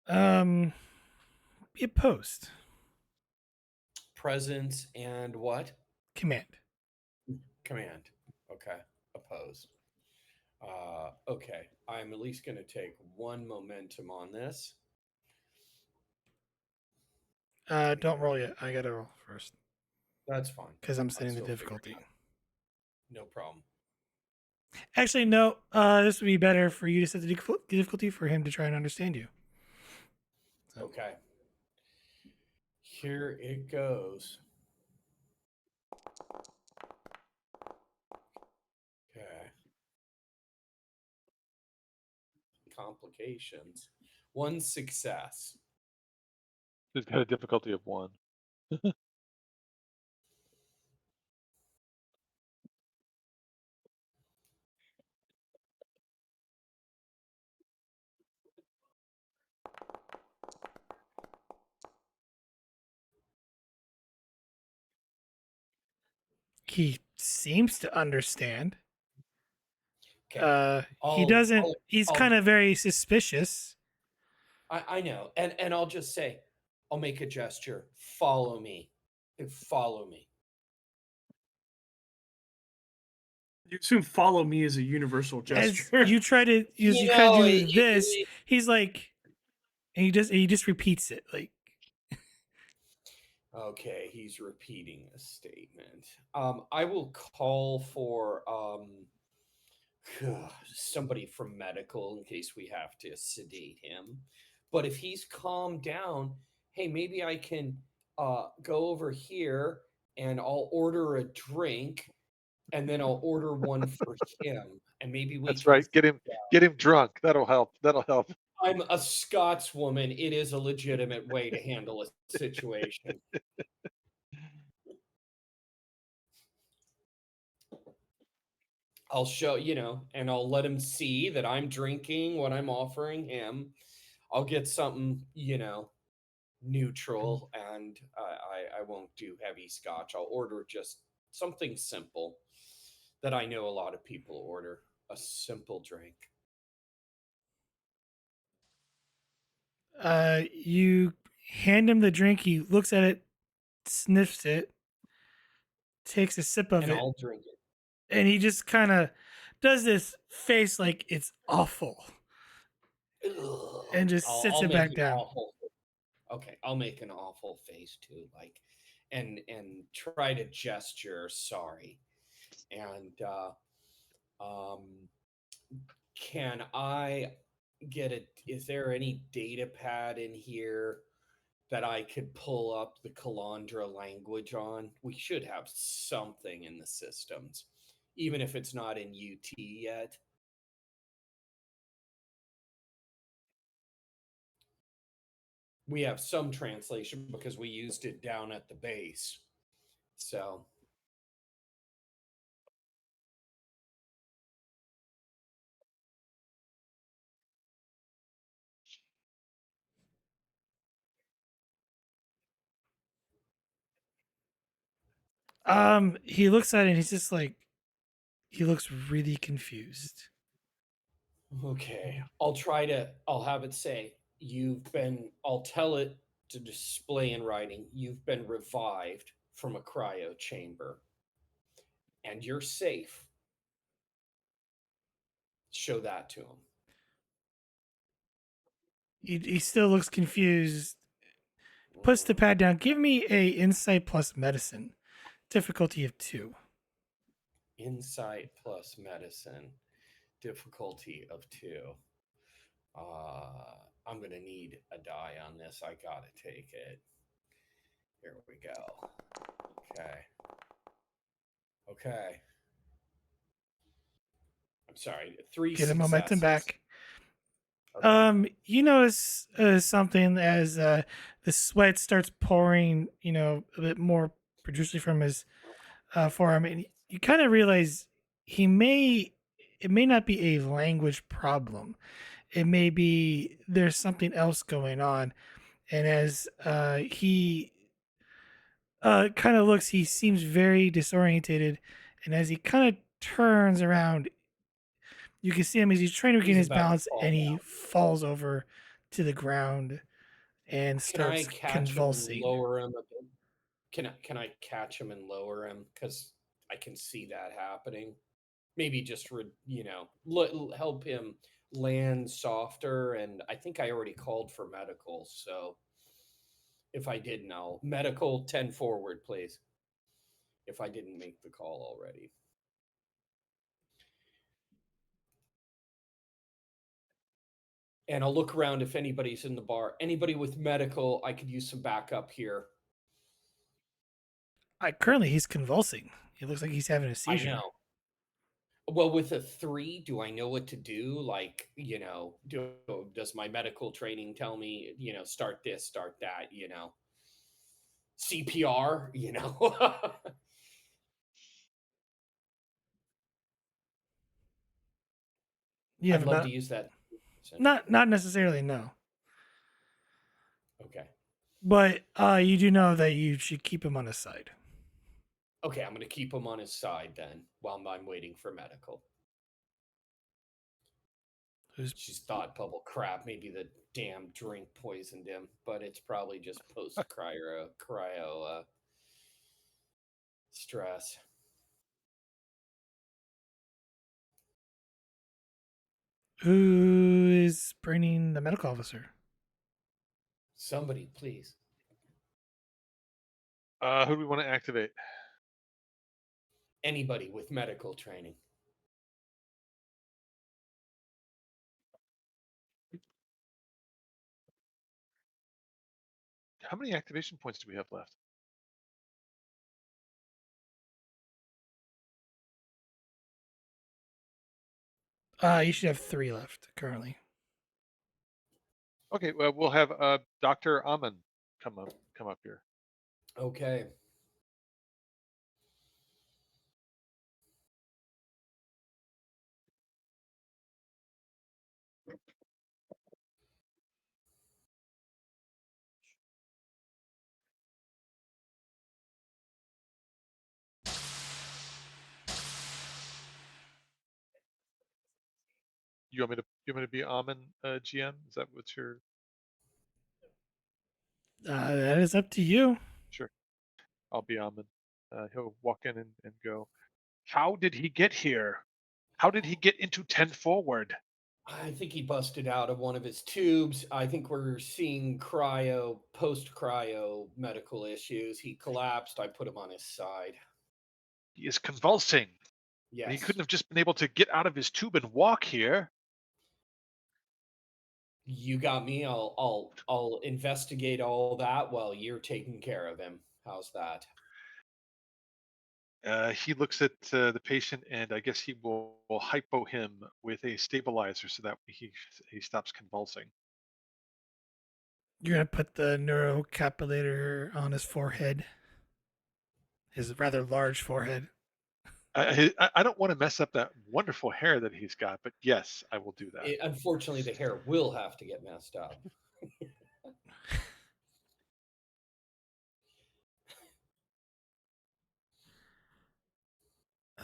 Be opposed. Presence and what? Command. Command. Okay. Opposed. Okay. I'm at least going to take 1 momentum on this. Don't roll yet. I gotta roll first That's fine. because I'm I'll setting the still figure it difficulty. out. No problem. Actually, no. This would be better for you to set the difficulty for him to try and understand you. So. Okay. Here it goes. complications. One success. It's got a difficulty of 1. He seems to understand. Okay. He I'll, doesn't. I'll, He's I'll kind of very suspicious. I know. And I'll just say, I'll make a gesture. Follow me. Follow me. You assume follow me is a universal As gesture. you try to, You you kind of know, do this. He's like, and he just repeats it. Like, okay, he's repeating a statement. I will call for somebody from medical in case we have to sedate him. But if he's calmed down, hey, maybe I can go over here and I'll order a drink and then I'll order one for him. And maybe we That's can. right. Get him drunk. That'll help. That'll help. I'm a Scotswoman. It is a legitimate way to handle a situation. I'll show, and I'll let him see that I'm drinking what I'm offering him. I'll get something, neutral, and I won't do heavy scotch. I'll order just something simple that I know a lot of people order, a simple drink. you hand him the drink. He looks at it, sniffs it, takes a sip of And it, I'll drink it. and he just kind of does this face like it's awful, Ugh. and just sits I'll it make back an down. awful. Okay, I'll make an awful face too, like, and try to gesture sorry, and um, can I get a? Is there any data pad in here that I could pull up the Calandra language on? We should have something in the systems, even if it's not in UT yet. We have some translation because we used it down at the base. So He looks at it and he's just like, he looks really confused. okay, I'll have it say, I'll tell it to display in writing, you've been revived from a cryo chamber and you're safe. Show that to him. He still looks confused. Puts the pad down. Give me a insight plus medicine, difficulty of 2. Insight plus medicine, difficulty of 2. I'm going to need a die on this. I got to take it. Here we go. Okay. I'm sorry. 3 Get the momentum successes. back. Okay. You notice something as the sweat starts pouring, a bit more profusely from his forearm, and you kind of realize it may not be a language problem. It may be there's something else going on, and as he kind of looks, he seems very disorientated, and as he kind of turns around, you can see him as he's trying to regain He's his about to balance, fall and he down. falls over to the ground and Can I starts catch him and convulsing. lower him a bit? Can I catch him and lower him? Because I can see that happening. Maybe just help him land softer. And I think I already called for medical. So if I didn't, I'll medical 10 forward, please. If I didn't make the call already. And I'll look around if anybody's in the bar. Anybody with medical, I could use some backup here. Currently, he's convulsing. It looks like he's having a I seizure. know. Well, with a 3, do I know what to do? Like, does my medical training tell me, start this, start that, CPR, You have I'd love to about use that. not necessarily no, Okay. but you do know that you should keep him on his side. Okay, I'm going to keep him on his side then while I'm waiting for medical. Who's She's thought bubble crap. Maybe the damn drink poisoned him, but it's probably just post cryo stress. who is bringing the medical officer? Somebody, please. Who do we want to activate? Anybody with medical training. How many activation points do we have left? You should have 3 left currently. Okay, well, we'll have Dr. Amen come up here. Okay. You want me to be Amen, GM? Is that what's your? That is up to you. Sure, I'll be Amen. He'll walk in and go. How did he get here? How did he get into 10 forward? I think he busted out of one of his tubes. I think we're seeing post cryo medical issues. He collapsed. I put him on his side. He is convulsing. Yes. He couldn't have just been able to get out of his tube and walk here. You got me. I'll investigate all that while you're taking care of him. How's that? He looks at the patient, and I guess he will hypo him with a stabilizer so that he stops convulsing. You're gonna put the neurocapulator on his forehead, his rather large forehead. I don't want to mess up that wonderful hair that he's got, but yes, I will do that. Unfortunately, the hair will have to get messed up.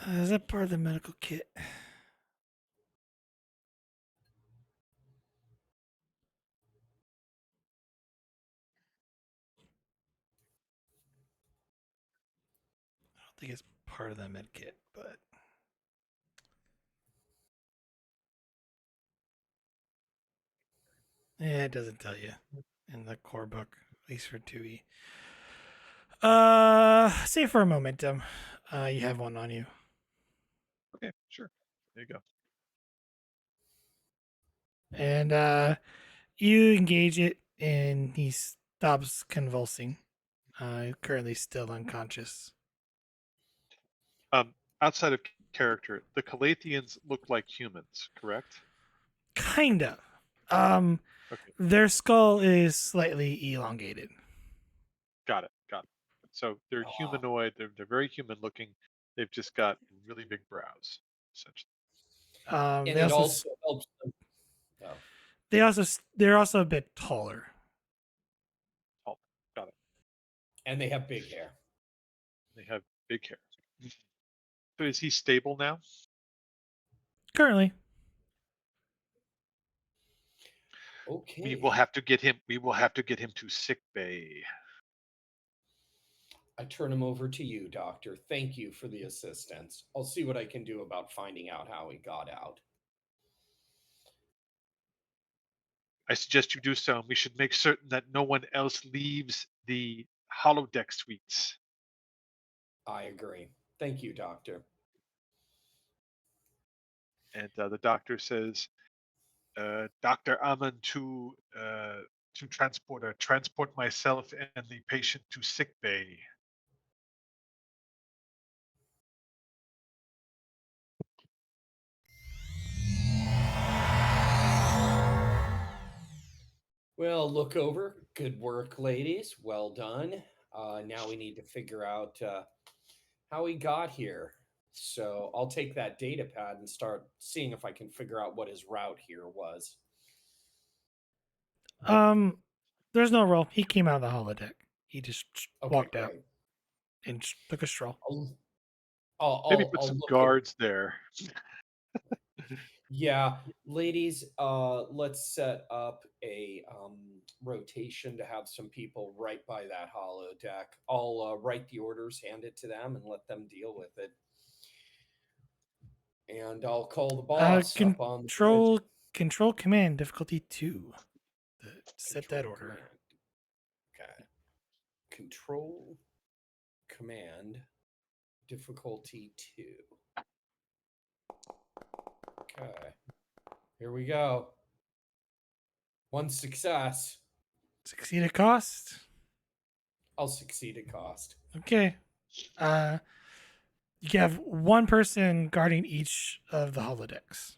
Is that part of the medical kit? I don't think it's part of the med kit, but yeah, it doesn't tell you in the core book, at least for 2E. Say for a momentum, you have one on you. Okay, sure. There you go. And you engage it, and he stops convulsing. Currently still unconscious. Outside of character, the Calathians look like humans, correct? Kind of. Okay, Their skull is slightly elongated. got it. So they're Oh, wow. humanoid. They're very human looking. They've just got really big brows, essentially. And They it also also helps them. Oh. they're also a bit taller. Oh, got it. And they have big hair. They have big hair. So is he stable now? Currently, Okay. We will have to get him. We will have to get him to sick bay. I turn him over to you, Doctor. Thank you for the assistance. I'll see what I can do about finding out how he got out. I suggest you do so. We should make certain that no one else leaves the holodeck suites. I agree. Thank you, Doctor. And the doctor says, Dr. Aman to transport myself and the patient to sick bay. Well, look over. Good work, ladies. Well done. Now we need to figure out how he got here. So I'll take that data pad and start seeing if I can figure out what his route here was. Um, there's no roll. He came out of the holodeck. He just Okay, walked out great. and took a stroll. I'll I'll Maybe I'll, put I'll some look at. guards there. Yeah, ladies, let's set up a rotation to have some people right by that hollow deck. I'll write the orders, hand it to them, and let them deal with it. And I'll call the boss up on the bridge. Control command difficulty 2. Set that Control order. command. Okay. Control command difficulty 2. Okay. Here we go. One success. Succeed at cost. I'll succeed at cost. Okay. You have one person guarding each of the holodecks.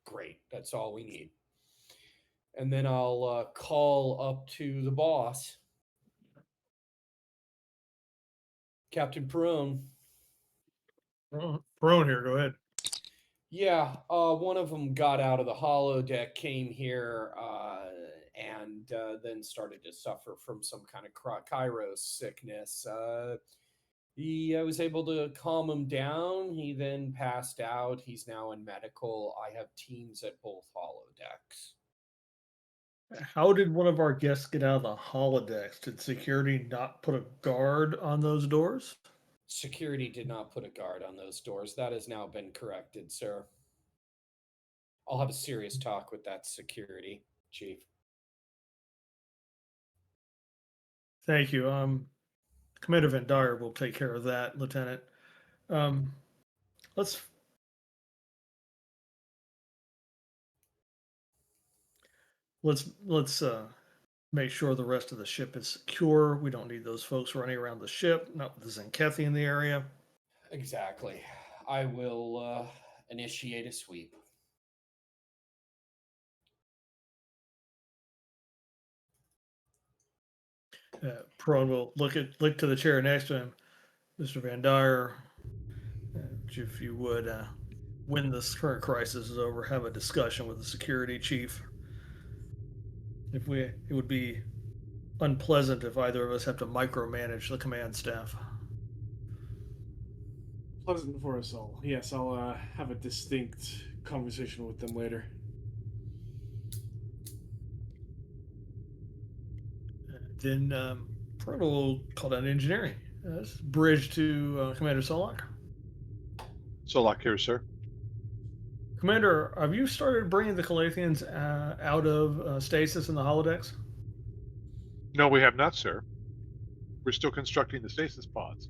Great. That's all we need. And then I'll call up to the boss, Captain Perrone. Perrone here. Go ahead. Yeah, one of them got out of the holodeck, came here, and then started to suffer from some kind of Kairos sickness. I was able to calm him down. He then passed out. He's now in medical. I have teams at both holodecks. How did one of our guests get out of the holodecks? Did security not put a guard on those doors? Security did not put a guard on those doors. That has now been corrected, sir. I'll have a serious talk with that security chief. Thank you. Commander Van Dyer will take care of that, Lieutenant. Um, let's let's make sure the rest of the ship is secure. We don't need those folks running around the ship. Not with the Tzenkethi in the area. Exactly. I will initiate a sweep. Prone will look to the chair next to him, Mr. Van Dyer. If you would, when this current crisis is over, have a discussion with the security chief. It would be unpleasant if either of us have to micromanage the command staff. Pleasant for us all. Yes, I'll have a distinct conversation with them later. Then Prone will call down engineering. Bridge to Commander Solak. Solak here, sir. Commander, have you started bringing the Calathians out of stasis in the holodecks? No, we have not, sir. We're still constructing the stasis pods.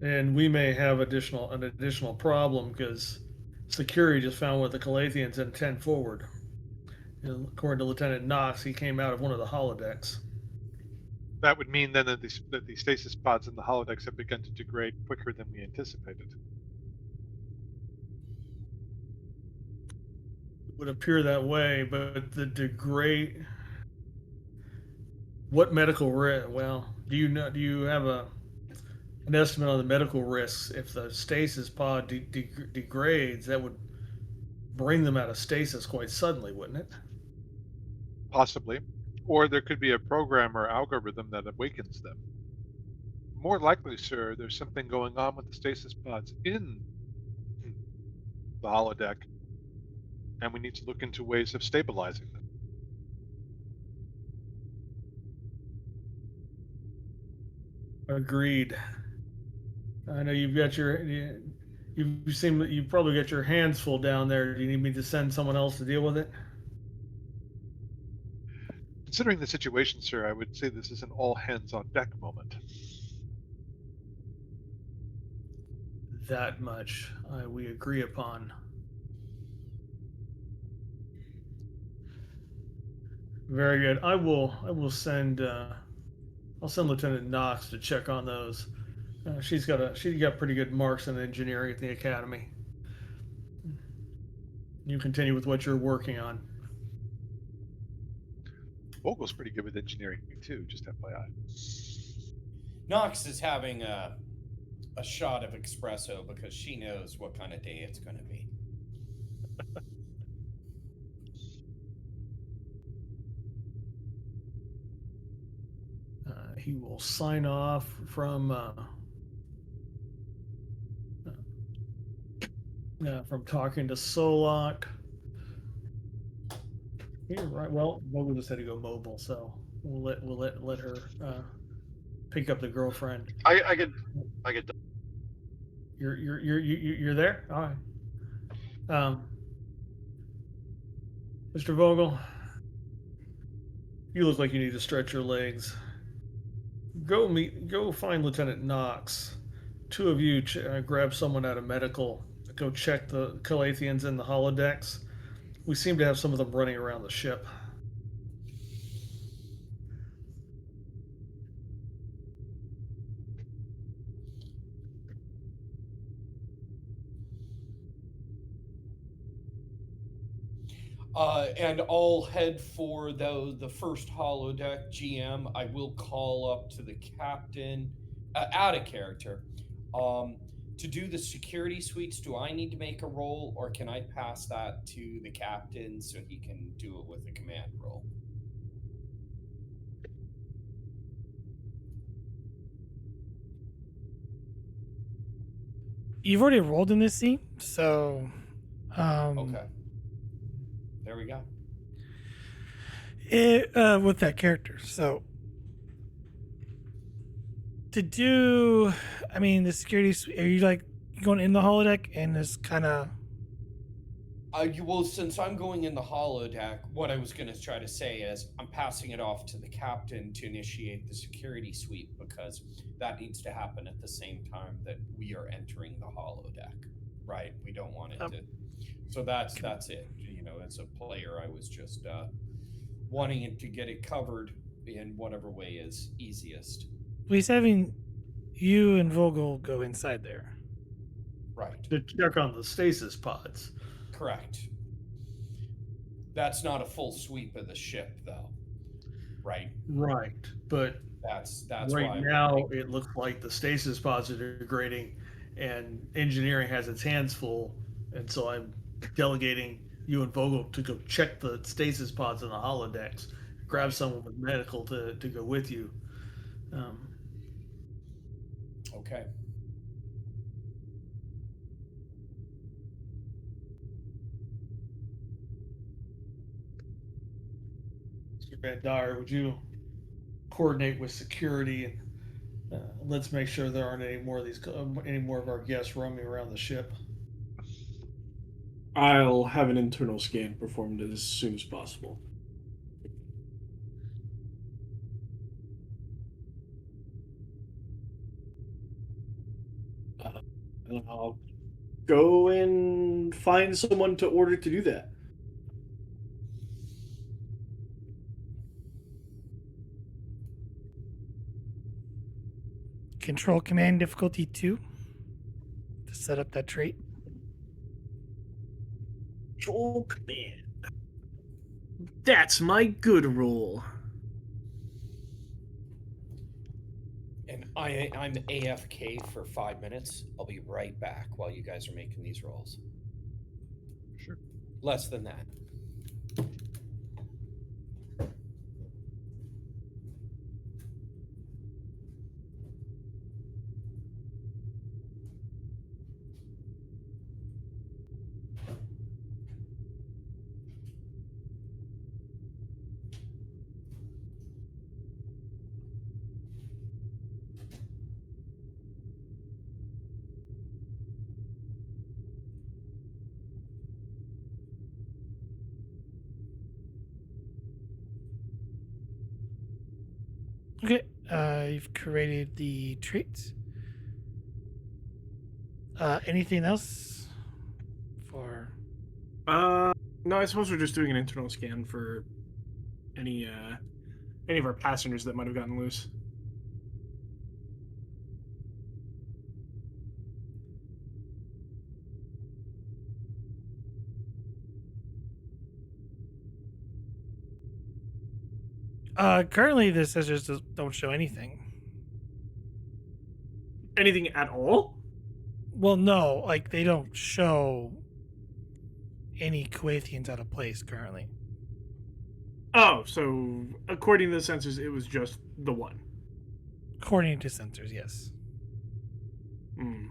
And we may have an additional problem because security just found one of the Calathians in 10 forward. And according to Lieutenant Knox, he came out of one of the holodecks. That would mean then that the stasis pods in the holodecks have begun to degrade quicker than we anticipated. It would appear that way, but the degrade. What medical risk? Well, do you have an estimate on the medical risks if the stasis pod degrades? That would bring them out of stasis quite suddenly, wouldn't it? Possibly. Or there could be a program or algorithm that awakens them. More likely, sir, there's something going on with the stasis pods in the holodeck, and we need to look into ways of stabilizing them. Agreed. I know you've probably got your hands full down there. Do you need me to send someone else to deal with it? Considering the situation, sir, I would say this is an all hands on deck moment. That much we agree upon. Very good. I will send I'll send Lieutenant Knox to check on those. She got pretty good marks in engineering at the academy. You continue with what you're working on. Vogel's pretty good with engineering too, just FYI. Knox is having a shot of espresso because she knows what kind of day it's going to be. He will sign off from talking to Solak. You're right. Well, Vogel just had to go mobile, so we'll let her pick up the girlfriend. I get You're there. All right. Mr. Vogel, you look like you need to stretch your legs. Go find Lieutenant Knox. Two of you grab someone out of medical. Go check the Calathians in the holodecks. We seem to have some of them running around the ship. And I'll head for the first holodeck GM. I will call up to the captain, out of character. To do the security suites, do I need to make a roll, or can I pass that to the captain so he can do it with a command roll? You've already rolled in this scene, so Okay. There we go. with that character. So to do, I mean, the security. Are you like going in the holodeck and just kind of? Well, since I'm going in the holodeck, what I was going to try to say is I'm passing it off to the captain to initiate the security sweep because that needs to happen at the same time that we are entering the holodeck, right? We don't want it to. So that's it. You know, as a player, I was just wanting it to get it covered in whatever way is easiest. Well, he's having you and Vogel go inside there. Right. To check on the stasis pods. Correct. That's not a full sweep of the ship, though. Right. Right, but That's right why now it looks like the stasis pods are degrading, and engineering has its hands full, and so I'm delegating you and Vogel to go check the stasis pods in the holodecks. Grab someone with medical to go with you. Okay. Mr. Van Dyer, would you coordinate with security and let's make sure there aren't any more of our guests roaming around the ship. I'll have an internal scan performed as soon as possible. And I'll go and find someone to order to do that. Control Command difficulty 2 to set up that trait. Control Command. That's my good roll. And I'm AFK for 5 minutes. I'll be right back while you guys are making these rolls. Sure. Less than that. Okay, you've created the traits. Anything else for? No, I suppose we're just doing an internal scan for any of our passengers that might have gotten loose. Currently, the sensors don't show anything. Anything at all? Well, no, like they don't show any Kuwaitians out of place currently. Oh, so according to the sensors, it was just the one. According to sensors, yes. Hmm.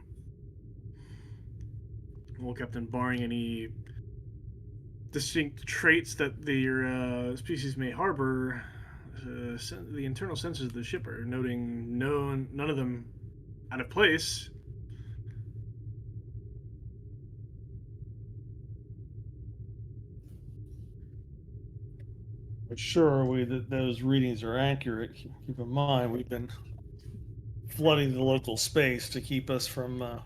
Well, Captain, barring any distinct traits that their species may harbor, the internal sensors of the ship are noting none of them out of place. But sure are we that those readings are accurate. Keep in mind, we've been flooding the local space to keep us from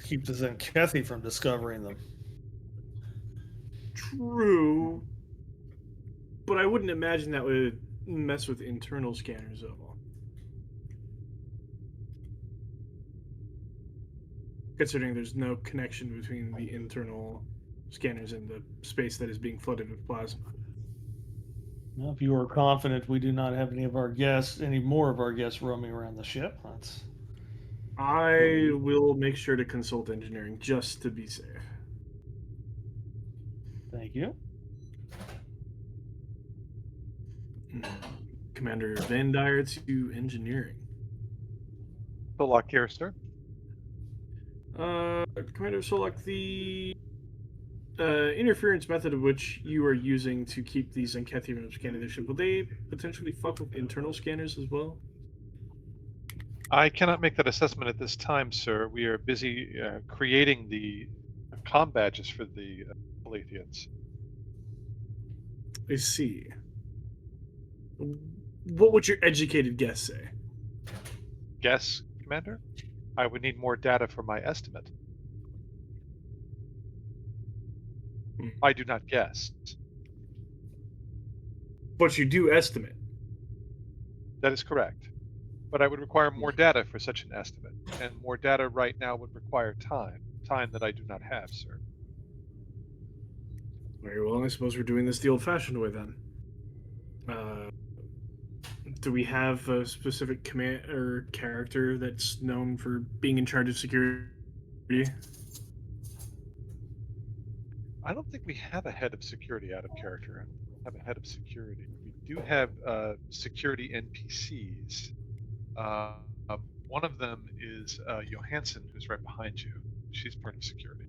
keep the Tzenkethi from discovering them. True, but I wouldn't imagine that would mess with internal scanners at all. Considering there's no connection between the internal scanners and the space that is being flooded with plasma. Now, if you are confident we do not have any more of our guests roaming around the ship, that's I will make sure to consult engineering just to be safe. thank you. Commander Van Dyer to engineering. Bullock here, sir. Commander Solak, the interference method of which you are using to keep these Tzenkethi from scanning the ship, will they potentially fuck with internal scanners as well? I cannot make that assessment at this time, sir. We are busy creating the comm badges for the Proletheans. I see. What would your educated guess say? Guess, Commander? I would need more data for my estimate. I do not guess. But you do estimate. That is correct. But I would require more data for such an estimate, and more data right now would require time that I do not have, sir. Very well, I suppose we're doing this the old-fashioned way then. Do we have a specific command or character that's known for being in charge of security? I don't think we have a head of security out of character. We have a head of security. We do have security NPCs. One of them is Johansson, who's right behind you. She's part of security.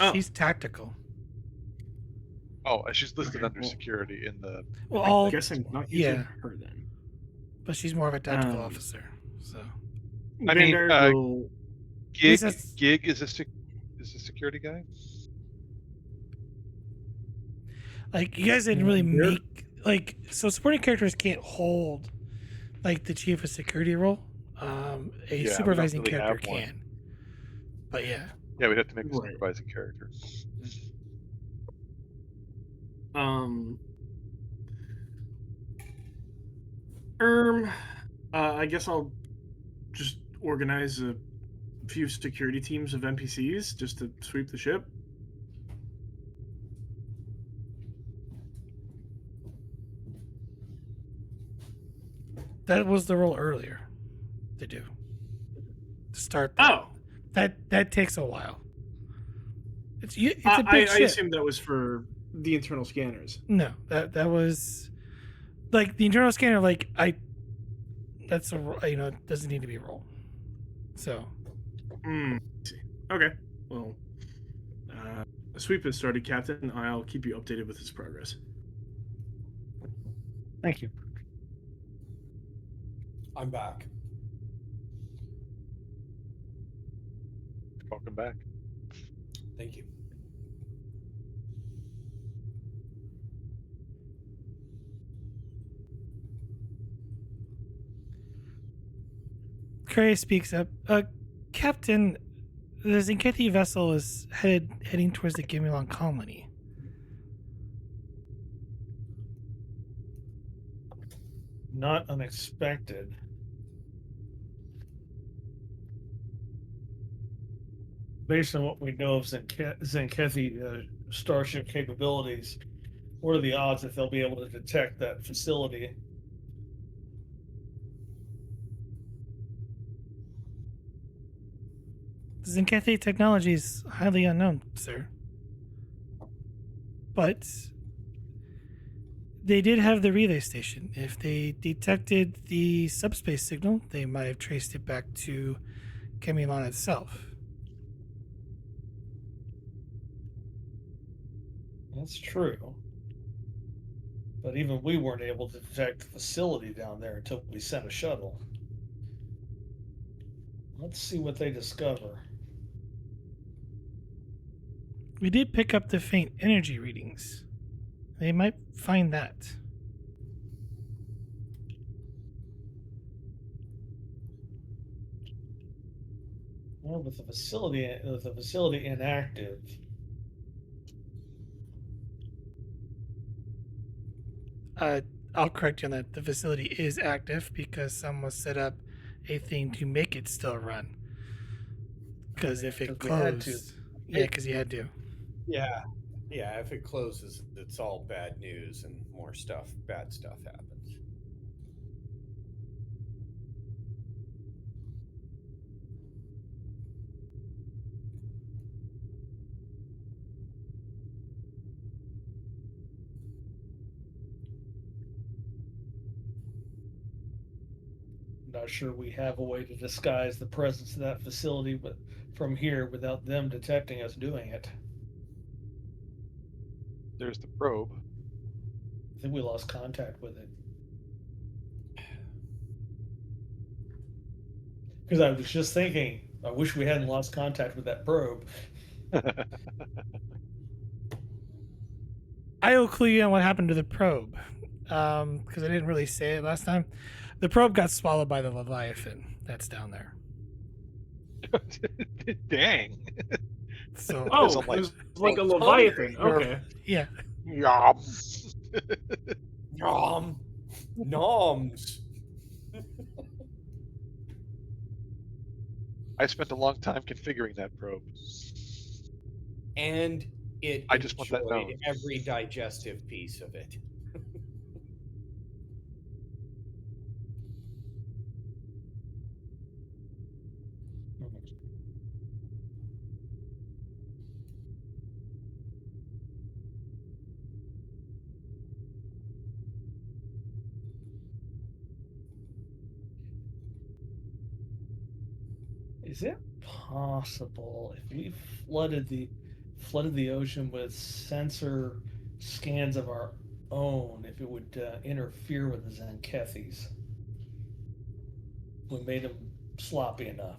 Oh. She's tactical. Oh, she's listed Okay, under well- security in the. I guess I'm not using yeah. her then. But she's more of a tactical officer. So I mean, Vander will... Gig, that's- Gig is a security guy. like you guys didn't really Yeah. make so supporting characters can't hold like the chief of security role. A we don't supervising really character have one. can. But yeah. Yeah, we'd have to make a Right. supervising character. I guess I'll just organize a few security teams of NPCs just to sweep the ship. That was the role earlier to do. To start that. Oh, That takes a while. It's a big I ship. assumed that was for the internal scanners. No, that was like the internal scanner. Like that's a doesn't need to be a roll. So I see. Okay. Well, a sweep has started, Captain. I'll keep you updated with its progress. Thank you. I'm back. Welcome back. Thank you. Curry speaks up. Captain, the Tzenkethi vessel is heading towards the Gimilon colony. Not unexpected. Based on what we know of Tzenkethi starship capabilities, What are the odds that they'll be able to detect that facility? Tzenkethi technology is highly unknown, sir. But they did have the relay station. If they detected the subspace signal, they might have traced it back to Kemilan itself. That's true. But even we weren't able to detect the facility down there until we sent a shuttle. Let's see what they discover. We did pick up the faint energy readings. They might find that. Well, with the facility inactive, I'll correct you on that. The facility is active because someone set up a thing to make it still run. Because if it 'cause we had to. closed, yeah, because you had to. Yeah, yeah. If it closes, it's all bad news and more stuff, bad stuff happens. Not sure we have a way to disguise the presence of that facility, but from here without them detecting us doing it. There's the probe. I think we lost contact with it. Because I was just thinking, I wish we hadn't lost contact with that probe. I will clue you on what happened to the probe. Because I didn't really say it last time. The probe got swallowed by the Leviathan that's down there. Dang. So, Oh, I'm like, it was like a well, leviathan. hungry. Okay. yeah. Yum. Nom, noms. I spent a long time configuring that probe. And it I just want that enjoyed known. every digestive piece of it. Is it possible if we flooded the ocean with sensor scans of our own, if it would interfere with the Zenkethis? We made them sloppy enough.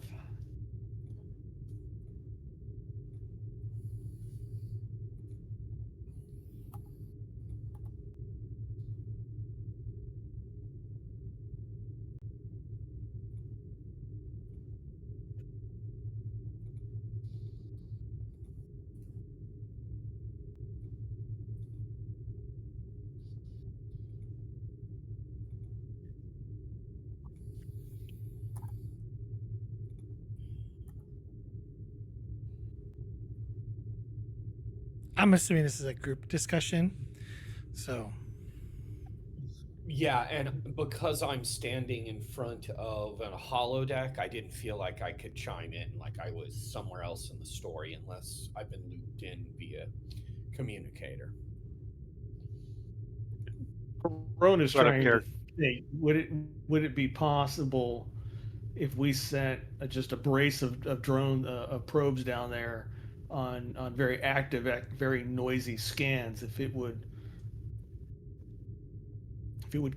I'm assuming this is a group discussion. So, Yeah, and because I'm standing in front of a holodeck, I didn't feel like I could chime in like I was somewhere else in the story unless I've been looped in via communicator. Perrone is Out of trying to character. think: would it be possible if we sent just a brace of drone of probes down there on very active, very noisy scans, if it would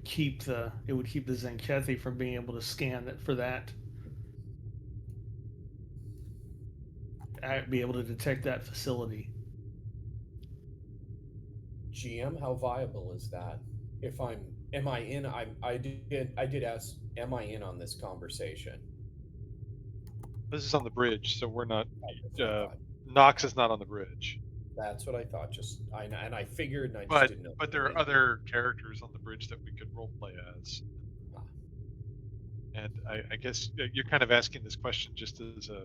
keep the Zenkethi from being able to scan that for that, be able to detect that facility. GM, how viable is that? If am I in? I did ask, am I in on this conversation? This is on the bridge, so we're not. That's what I thought. Nox is not on the bridge. That's what I thought. I figured, and I just But didn't know. there are other characters on the bridge that we could roleplay as. Ah. And I guess you're kind of asking this question just to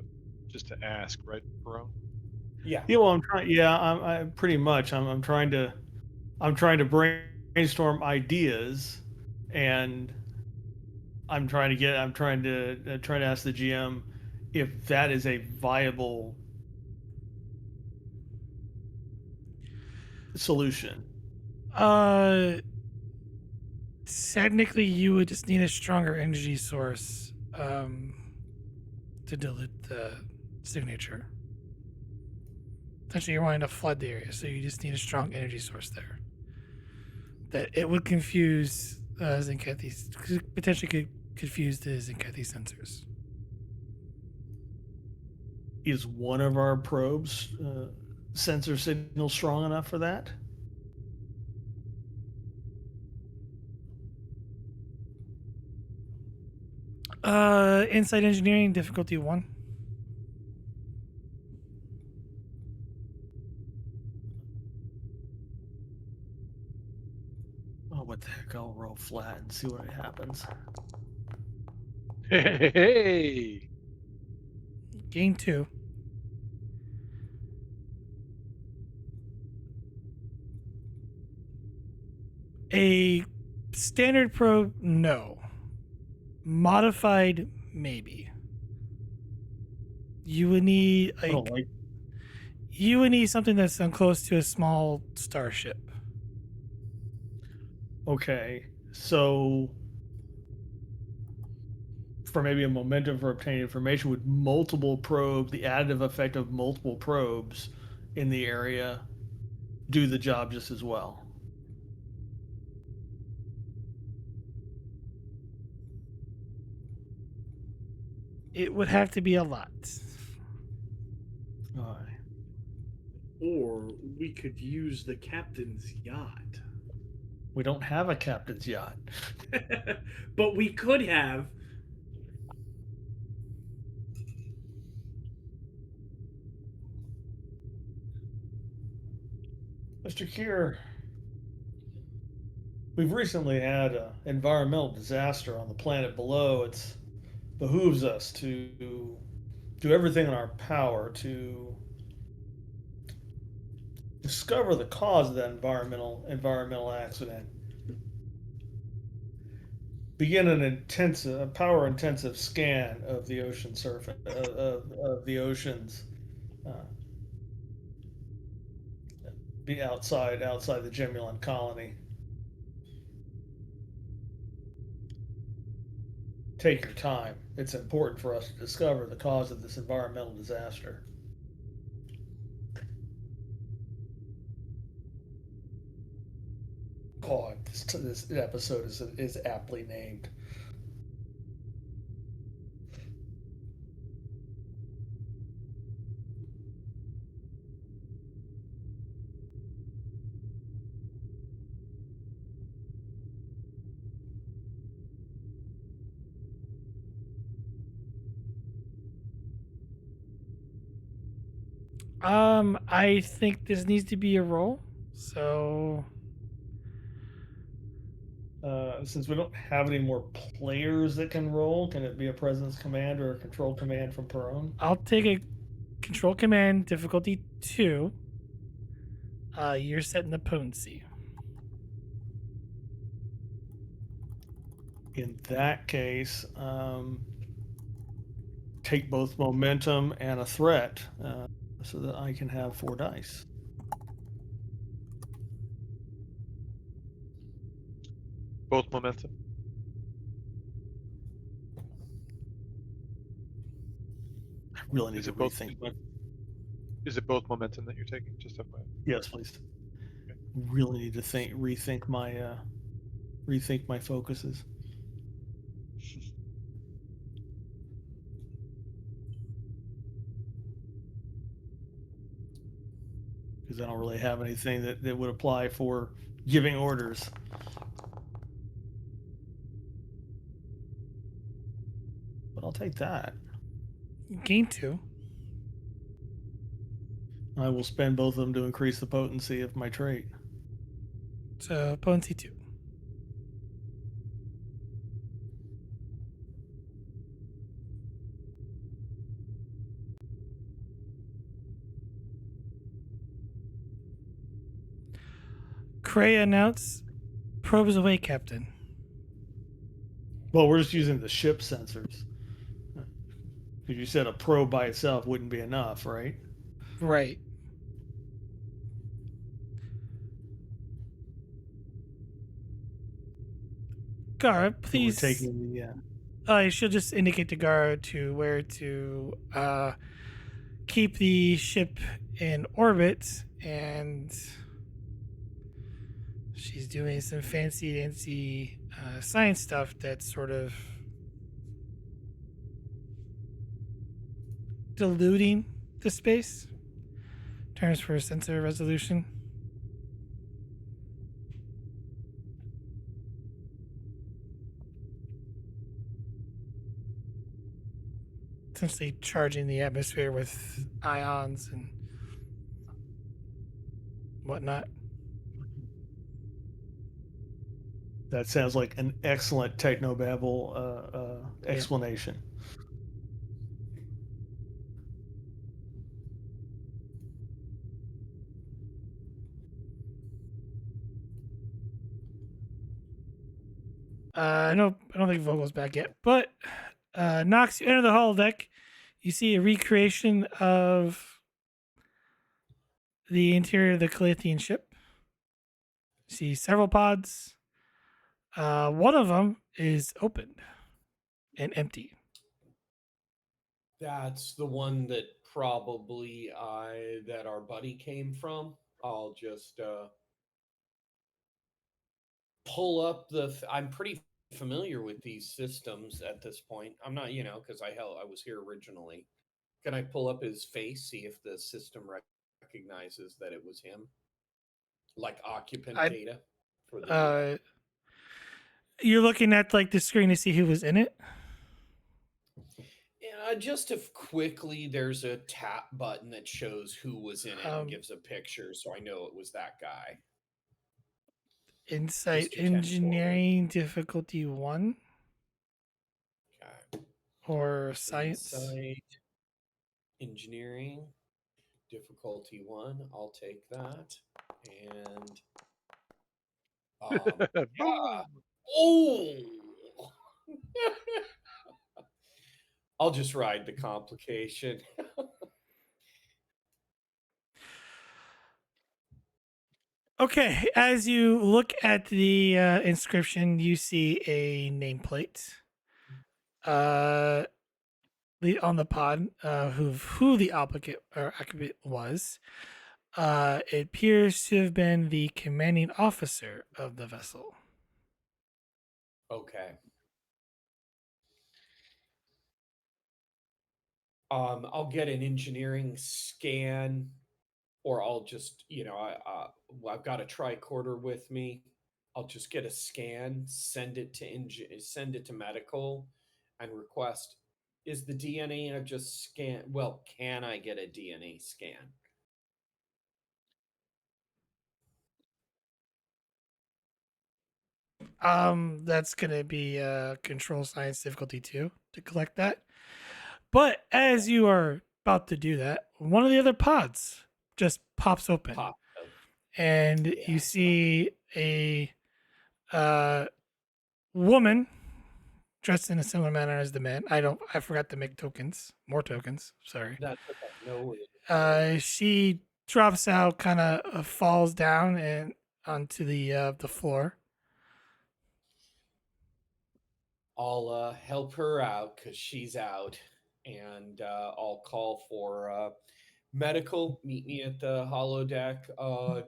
ask, right, Perrone? Yeah. Yeah, well, I'm trying. Yeah, I pretty much. I'm trying to I'm trying to brainstorm ideas, and I'm trying to ask the GM if that is a viable solution. Uh, technically, you would just need a stronger energy source to dilute the signature. Essentially, you're wanting to flood the area, so you just need a strong energy source there. That it would confuse Tzenkethi's, potentially could confuse the Tzenkethi sensors. Is one of our probes sensor signal strong enough for that? Inside engineering difficulty 1. Oh, what the heck? I'll roll flat and see what happens. Hey. Gain 2. A standard probe, no. Modified, maybe. You would need I don't like. you would need something that's close to a small starship. Okay, so for maybe a momentum for obtaining information, would multiple probe, the additive effect of multiple probes in the area, do the job just as well? It would have to be a lot. All right. Or we could use the captain's yacht. We don't have a captain's yacht. But we could have. Mr. Kier, we've recently had an environmental disaster on the planet below. It behooves us to do everything in our power to discover the cause of that environmental accident. Begin a power intensive scan of the ocean surface of the oceans. Uh, be outside the Gemulan colony. Take your time. It's important for us to discover the cause of this environmental disaster. Oh, this episode is aptly named. I think this needs to be a roll. So Since we don't have any more players that can roll, can it be a presence command or a control command from Perrone? I'll take a control command difficulty 2. You're setting the potency. In that case, take both momentum and a threat so that I can have 4 dice. Both momentum. I really need Is to it both? rethink. Is it both momentum that you're taking? Just FYI. Yes, please. Really need to rethink my focuses. Because I don't really have anything that would apply for giving orders. But I'll take that. Gain 2. I will spend both of them to increase the potency of my trait. So potency 2. Prey announce, probes away, Captain. Well, we're just using the ship sensors. Because you said a probe by itself wouldn't be enough, right? Right. Gara, So we're please. taking the. I should just indicate to Gara to where to keep the ship in orbit, and she's doing some fancy science stuff that's sort of diluting the space. Terms for sensor resolution. Essentially charging the atmosphere with ions and whatnot. That sounds like an excellent technobabble explanation. I don't think Vogel's back yet, but Nox, you enter the holodeck. You see a recreation of the interior of the Calithian ship. You see several pods. One of them is open and empty. That's the one that probably that our buddy came from. I'll just pull up I'm pretty familiar with these systems at this point. I'm not, because I was here originally. Can I pull up his face, see if the system recognizes that it was him? Like occupant I- data for the You're looking at like the screen to see who was in it. just if quickly, there's a tap button that shows who was in it and gives a picture, so I know it was that guy. Insight Mr. 10 forward. engineering difficulty 1 Okay. or science. Insight engineering difficulty 1. I'll take that. And yeah. Oh. I'll just ride the complication. Okay, as you look at the inscription, you see a nameplate. On the pod, who the occupant was. It appears to have been the commanding officer of the vessel. Okay. I'll get an engineering scan, or I'll just, I've got a tricorder with me. I'll just get a scan, send it to medical, and request. Is the DNA I've just scanned? Well, can I get a DNA scan? That's gonna be control science difficulty 2 to collect that. But as you are about to do that, one of the other pods just pops open. And you see a woman dressed in a similar manner as the man. I forgot to make tokens. More tokens. Sorry. That's okay. No. She drops out, kind of falls down and onto the floor. I'll help her out because she's out, and I'll call for medical. Meet me at the holodeck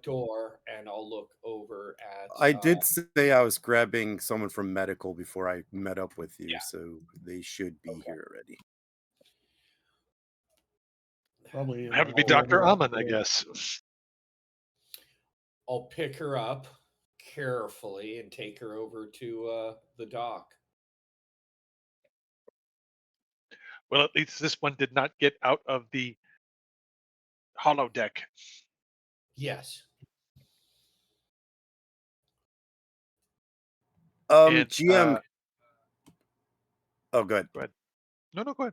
door, and I'll look over at. I did say I was grabbing someone from medical before I met up with you, Yeah. so they should be here already. Probably Have to be Dr. Aman, I guess. I'll pick her up carefully and take her over to the dock. Well, at least this one did not get out of the holodeck. Yes. And, GM. Oh, good. Go ahead. No, go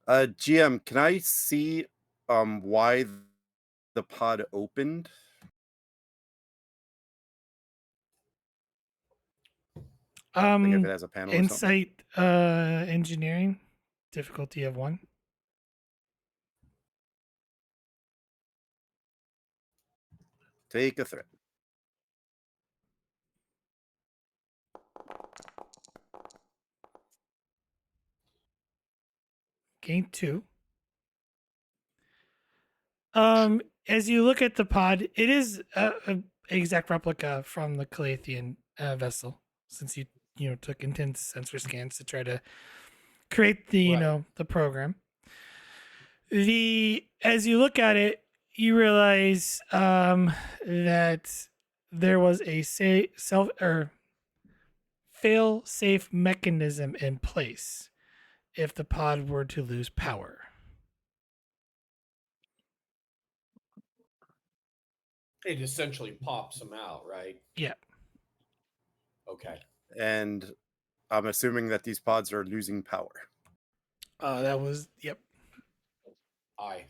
ahead. GM, can I see why the pod opened? Like if Um, it has a panel or something. insight engineering, difficulty of 1. Take a threat. Gain 2. As you look at the pod, it is a exact replica from the Calathian vessel, since you took intense sensor scans to try to create the Right. the program. The As you look at it, you realize that there was a self or fail safe mechanism in place if the pod were to lose power. It essentially pops them out, right? Yeah. Okay. And I'm assuming that these pods are losing power. That was yep. Aye.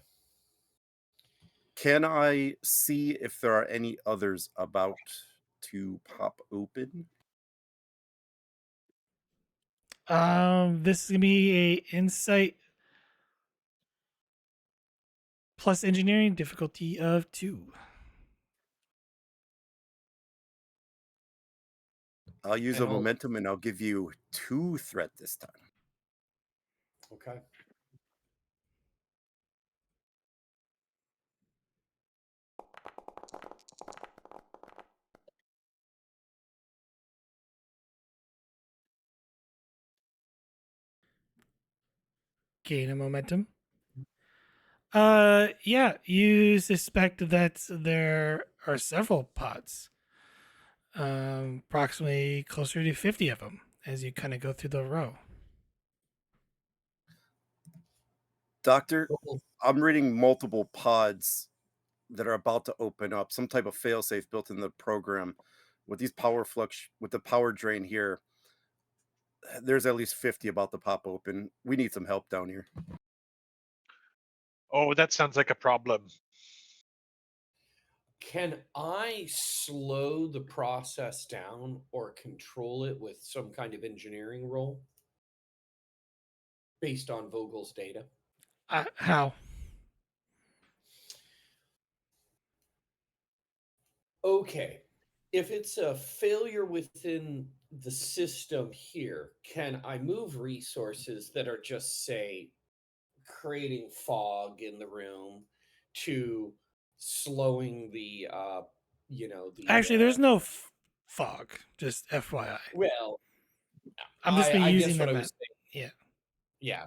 Can I see if there are any others about to pop open? This is gonna be a insight plus engineering difficulty of 2. I'll use And a I'll momentum and I'll give you 2 threat this time. okay. Gain a momentum. Yeah, you suspect that there are several pods. Approximately closer to 50 of them as you kind of go through the row. Doctor, Well, I'm reading multiple pods that are about to open up, some type of failsafe built in the program. With these with the power drain here, there's at least 50 about to pop open. We need some help down here. Oh, that sounds like a problem. can I slow the process down or control it with some kind of engineering role based on Vogel's data? How? Okay. If it's a failure within the system here, can I move resources that are just, say, creating fog in the room to slowing the, Actually, there's no fog. Just FYI. well, I'm just be I using guess the what I map. was saying, Yeah.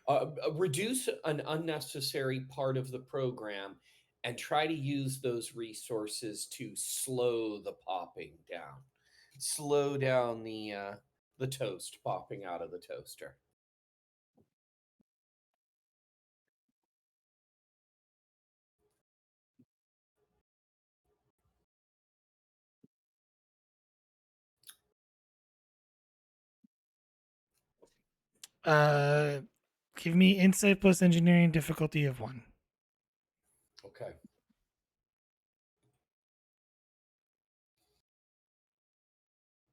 yeah. Reduce an unnecessary part of the program and try to use those resources to slow the popping down, slow down the toast popping out of the toaster. Uh, Give me insight plus engineering difficulty of 1. Okay.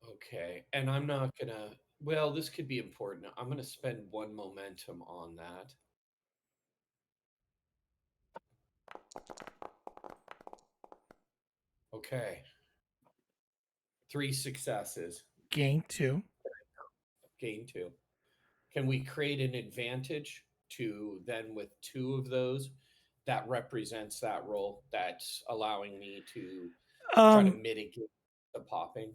Okay. And I'm not gonna, well, this could be important. I'm gonna spend 1 momentum on that. Okay. 3 successes. Gain 2. Gain 2. Can we create an advantage to then with 2 of those that represents that role that's allowing me to try to Um, mitigate the popping?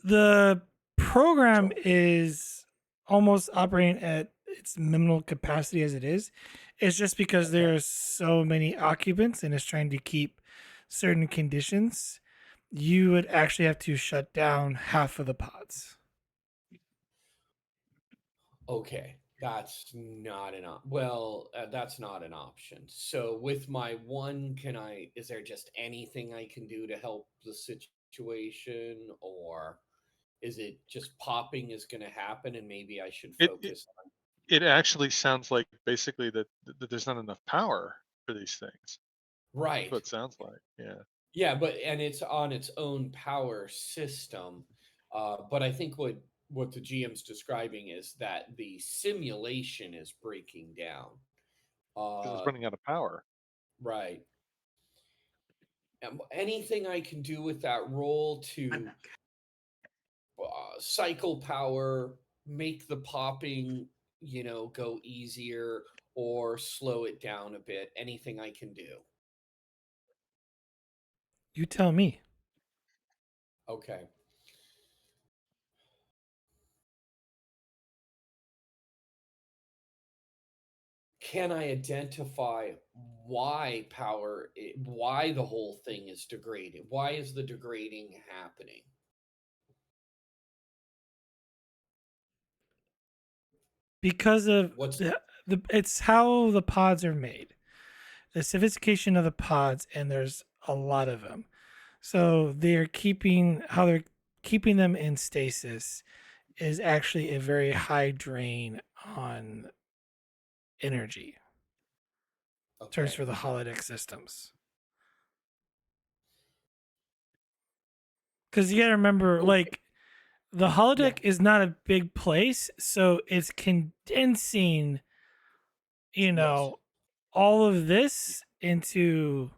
the program So, is almost operating at its minimal capacity as it is. It's just because okay. there are so many occupants and it's trying to keep certain conditions. You would actually have to shut down half of the pods. Okay. That's not an that's not an option. So with my 1, is there just anything I can do to help the situation, or is it just popping is going to happen and maybe I should It, it focus on it actually sounds like basically that there's not enough power for these things. That's what right. it sounds like. Yeah. Yeah, but and it's on its own power system. But I think what the GM's describing is that the simulation is breaking down. because it's running out of power. Right. Anything I can do with that roll to cycle power, make the popping, go easier or slow it down a bit. Anything I can do. You tell me. Okay. Can I identify why why the whole thing is degraded? Why is the degrading happening? Because of What's it's how the pods are made, the sophistication of the pods, and there's a lot of them. So they're keeping them in stasis is actually a very high drain on energy in terms okay? for the holodeck systems. Because you got to remember, Okay. like the Yeah. holodeck is not a big place, so it's condensing, Yes. all of this into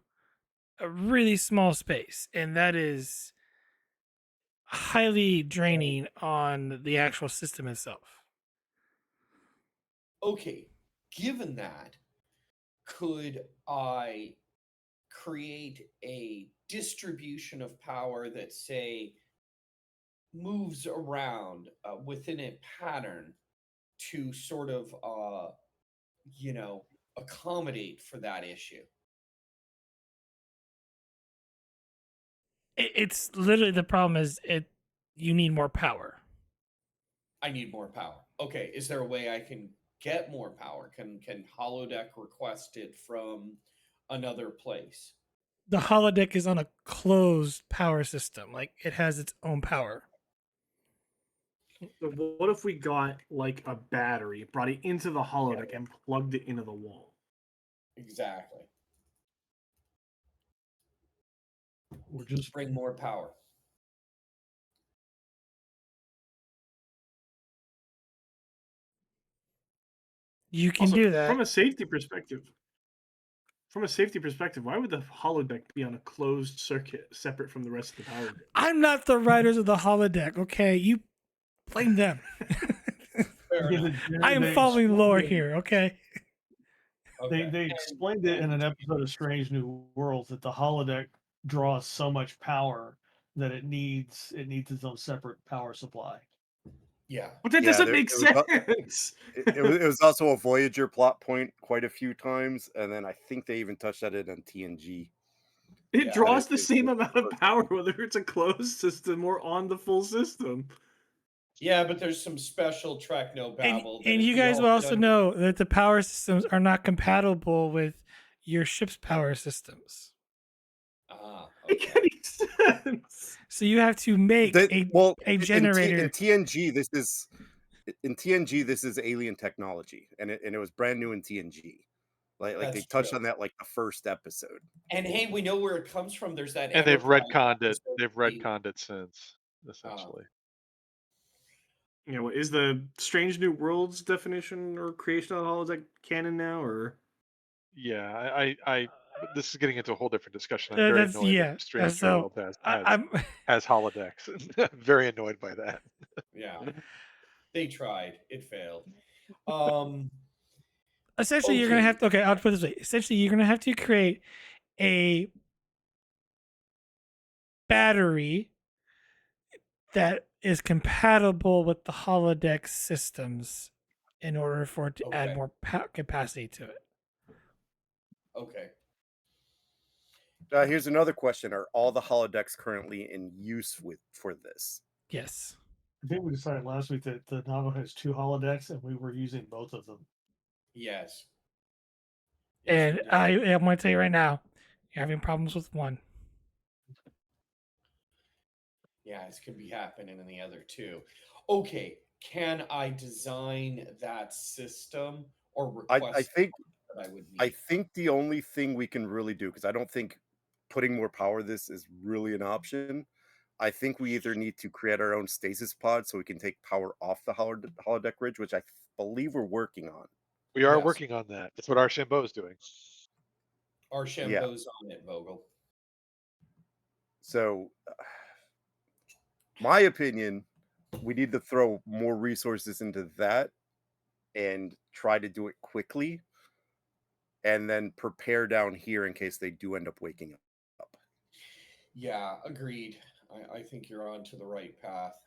a really small space, and that is highly draining on the actual system itself. Okay. Given that, could I create a distribution of power that, say, moves around within a pattern to sort of, you know, accommodate for that issue? It's literally the problem is you need more power. I need more power. Okay, is there a way I can get more power? Can holodeck request it from another place? The holodeck is on a closed power system, like it has its own power. So what if we got like a battery, brought it into the holodeck, and plugged it into the wall? Exactly. Or just Bring more power. You can Also, do that. from a safety perspective, why would the holodeck be on a closed circuit separate from the rest of the power grid? I'm not the writers of the holodeck, okay? You blame them. Fair enough. I am they following lore explained it. here, okay? Okay. They explained it in an episode of Strange New Worlds that the holodeck draws so much power that it needs its own separate power supply. Yeah. But that Yeah, doesn't there make it was. sense. It was also a Voyager plot point quite a few times, and then I think they even touched at it on TNG. It Yeah. draws the It same was amount of power whether it's a closed system or on the full system. Yeah, but there's some special Trek no And babble that and if you we guys all will get also under. know that the power systems are not compatible with your ship's power systems. Ah, Make okay. any sense? So you have to make that well a in generator. TNG this is alien technology, and it was brand new in TNG. Like they That's true. touched on that like the first episode. And hey, we know where it comes from. There's that And they've Enterprise retconned it. episode. They've retconned it since, Uh, essentially. Is the Strange New Worlds definition or creation of the holodeck canon now, or Yeah, but this is getting into a whole different discussion. I'm very That's annoyed that yeah. Strange New So World has I, has I'm has holodecks. I'm very annoyed by that. yeah, they tried. It failed. Um, essentially you're gonna okay. have to. Okay, I'll put it this way. Essentially, you're gonna have to create a battery that is compatible with the holodeck systems in order for it to add Okay. more capacity to it. Okay. Here's another question: are all the holodecks currently in use for this? Yes. I think we decided last week that the Navajo has 2 holodecks, and we were using both of them. Yes. Yes, And we did. I'm going to tell you right now, you're having problems with one. Yeah, it could be happening in the other two. Okay. Can I design that system or I request think that I would I need? think the only thing we can really do, because I don't think putting more power this is really an option. I think we either need to create our own stasis pod so we can take power off the holodeck ridge, which I believe we're working on. We are Yes. working on that. That's what Archambault is doing. Our Yeah. Shambo's on it, Vogel. So, my opinion, we need to throw more resources into that and try to do it quickly, and then prepare down here in case they do end up waking up. Yeah, agreed. I think you're on to the right path.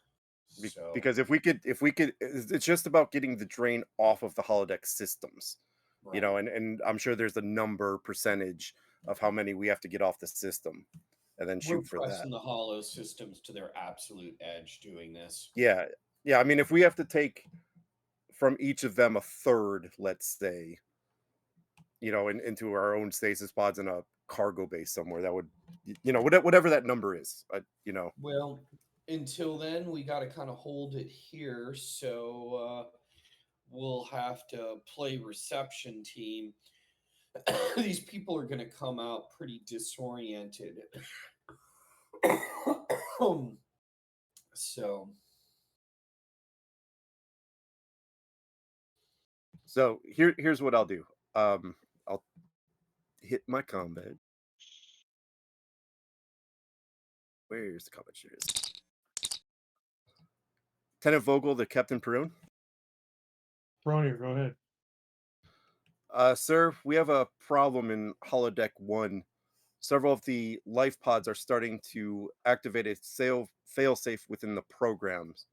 So Because if we could, it's just about getting the drain off of the holodeck systems, right. and I'm sure there's a number percentage of how many we have to get off the system, and then We're shoot for that. pressing the hollow systems to their absolute edge doing this. Yeah, yeah. I mean, if we have to take from each of them a third, let's say, into our own stasis pods in a cargo base somewhere, that would, whatever that number is, Well, until then, we got to kind of hold it here. So we'll have to play reception team. These people are going to come out pretty disoriented. So So here's what I'll do. I'll hit my combat. Where's the combat? Here it is. Tenant Vogel to Captain Perrone. Perrone, go ahead. Sir, we have a problem in holodeck 1. Several of the life pods are starting to activate a failsafe within the programs.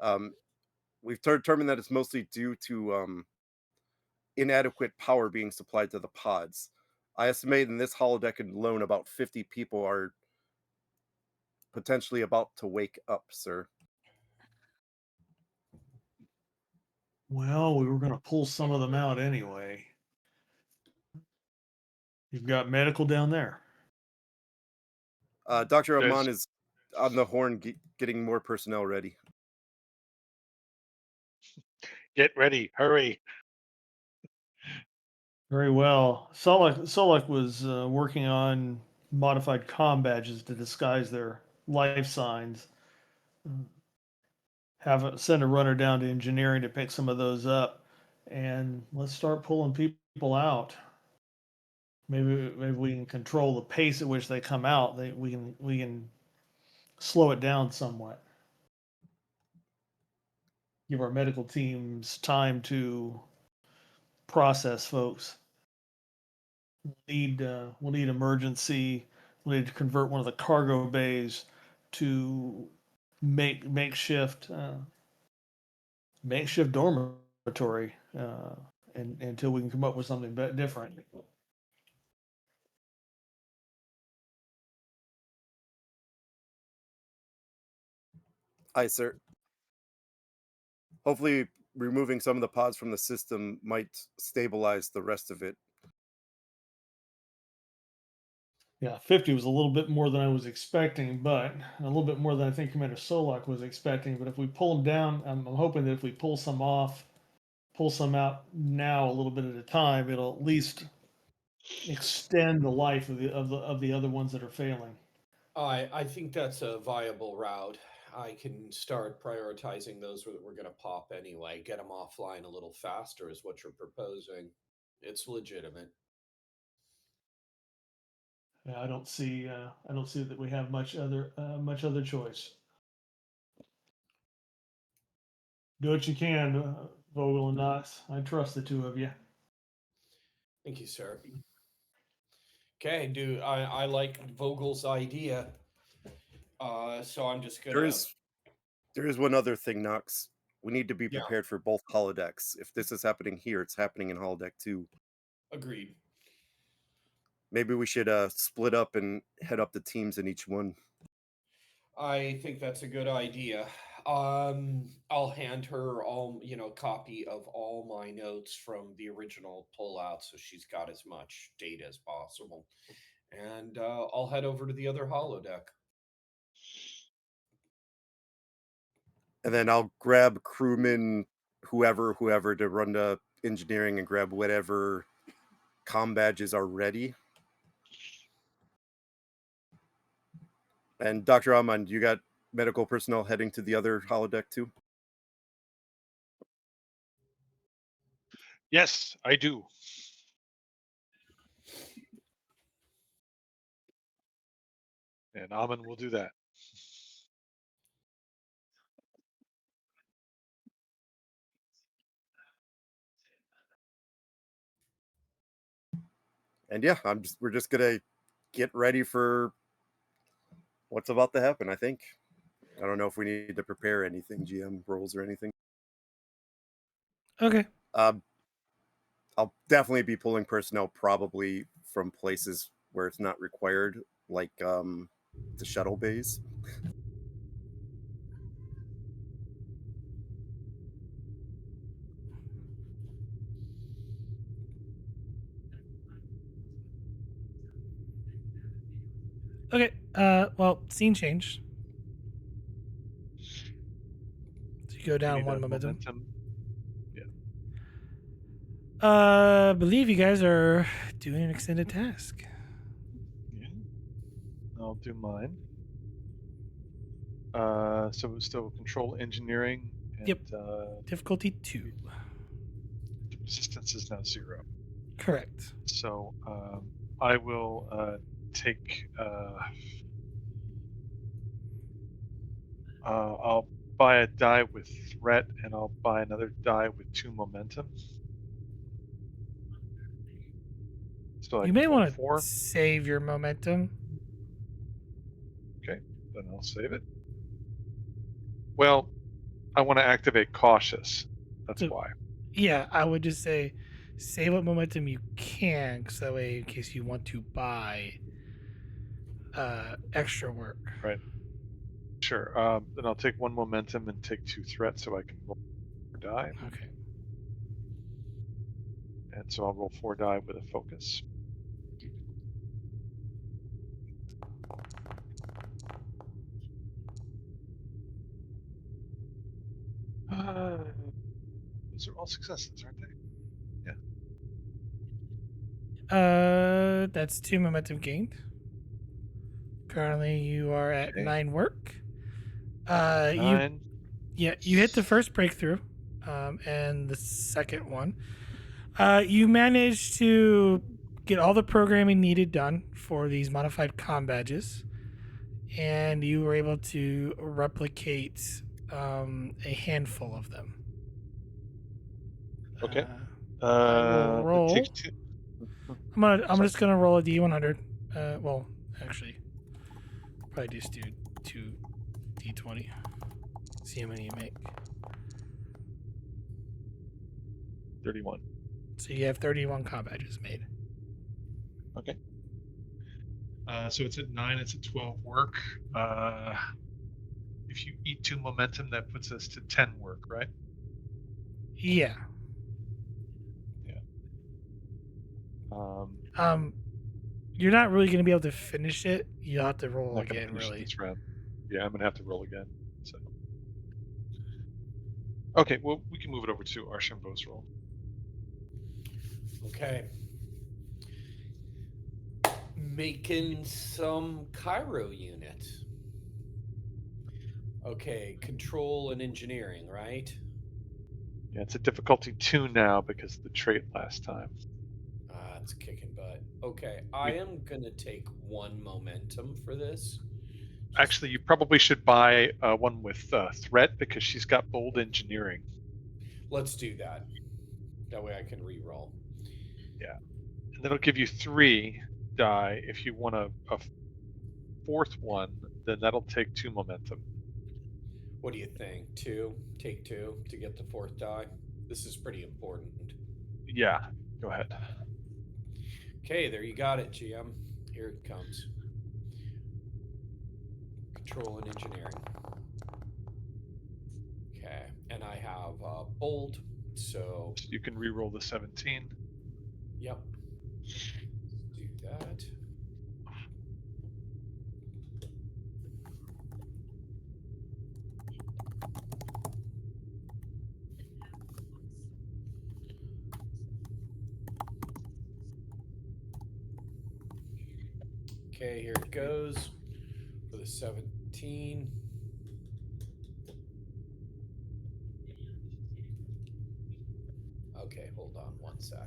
Um, we've determined that it's mostly due to inadequate power being supplied to the pods. I estimate in this holodeck alone, about 50 people are potentially about to wake up, sir. Well, we were going to pull some of them out anyway. You've got medical down there. Dr. Aman There's- is on the horn getting more personnel ready. Get ready, hurry. Very well. Solak was working on modified comm badges to disguise their life signs. Send a runner down to engineering to pick some of those up, and let's start pulling people out. Maybe we can control the pace at which they come out. We can slow it down somewhat. Give our medical teams time to process folks. We'll need emergency. We'll need to convert one of the cargo bays to makeshift dormitory, and until we can come up with something different. Aye, sir. Hopefully, removing some of the pods from the system might stabilize the rest of it. Yeah, 50 was a little bit more than I was expecting, but a little bit more than I think Commander Solak was expecting. But if we pull them down, I'm hoping that if we pull some out now a little bit at a time, it'll at least extend the life of the other ones that are failing. I think that's a viable route. I can start prioritizing those that we're going to pop anyway. Get them offline a little faster is what you're proposing. It's legitimate. I don't see that we have much other choice. Do what you can, Vogel and Knox. I trust the two of you. Thank you, sir. Okay, I like Vogel's idea. So I'm just There gonna is one other thing, Knox. We need to be Yeah. prepared for both holodecks. If this is happening here, it's happening in holodeck 2. agreed. Maybe we should split up and head up the teams in each one. I think that's a good idea. I'll hand her copy of all my notes from the original pullout, so she's got as much data as possible. And I'll head over to the other holodeck. And then I'll grab crewman, whoever to run the engineering and grab whatever comm badges are ready. And Dr. Amand, you got medical personnel heading to the other holodeck too? Yes, I do. And Amen will do that. And yeah, we're just gonna get ready for what's about to happen, I think. I don't know if we need to prepare anything, GM roles or anything. Okay. Um, I'll definitely be pulling personnel probably from places where it's not required, like the shuttle bays. Okay. Well, scene change. So you go You down need one a momentum. Yeah. I believe you guys are doing an extended task. Yeah. I'll do mine. So it's still control engineering and Yep. Difficulty 2. the resistance is now 0. Correct. So I will take. I'll buy a die with threat, and I'll buy another die with 2 momentum. So I You can may roll want to 4. save your momentum. Okay, then I'll save it. Well, I want to activate cautious. That's So, why. yeah, I would just say save what momentum you can, because that way, in case you want to buy extra work. Right. Sure. Then I'll take 1 momentum and take 2 threat, so I can roll 4 die. Okay. And so I'll roll 4 die with a focus. Those are all successes, aren't they? Yeah. That's 2 momentum gained. Currently, you are at Okay. 9 work. 9. You hit the first breakthrough, and the second one. You managed to get all the programming needed done for these modified comm badges, and you were able to replicate a handful of them. Okay. I will That roll. takes 2. I'm Sorry. just gonna roll a d100. Well, actually, probably just do 2d20. See how many you make. 31. So you have 31 comm badges made. Okay. So it's at 9. It's at 12 work. If you eat 2 momentum, that puts us to 10 work, right? Yeah. Yeah. You're not really gonna be able to finish it. You'll have to roll Not going to again, finish it really. this round. Yeah, I'm going to have to roll again. So. Okay, well, we can move it over to Archambault's roll. Okay. Making some Cairo unit. Okay, control and engineering, right? Yeah, it's a difficulty 2 now because of the trait last time. It's kicking butt. Okay, I am gonna take 1 momentum for this. Actually, you probably should buy one with threat because she's got bold engineering. Let's do that. That way I can re-roll. Yeah. And that'll give you 3 die. If you want a 4th one, then that'll take 2 momentum. What do you think? 2? Take 2 to get the 4th die? This is pretty important. Yeah, go ahead. Okay, there you got it, GM. Here it comes. Control and engineering. Okay, and I have bold, so You can re-roll the 17. yep. Let's do that. Okay, here it goes. For the 17. Okay, hold on one sec.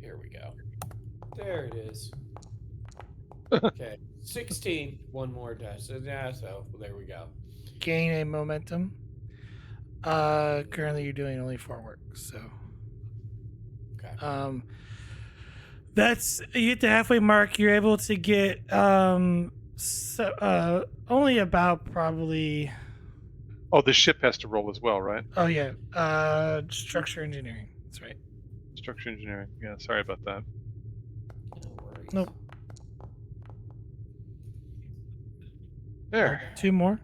Here we go. There it is. Okay, 16. One more dash. Yeah, so there we go. Gain a momentum. Currently you're doing only 4 work, so Okay. that's you get the halfway mark. You're able to get only about probably. Oh, the ship has to roll as well, right? Oh yeah, structure engineering. That's right. Structure engineering. Yeah, sorry about that. No worries. Nope. There. 2 more.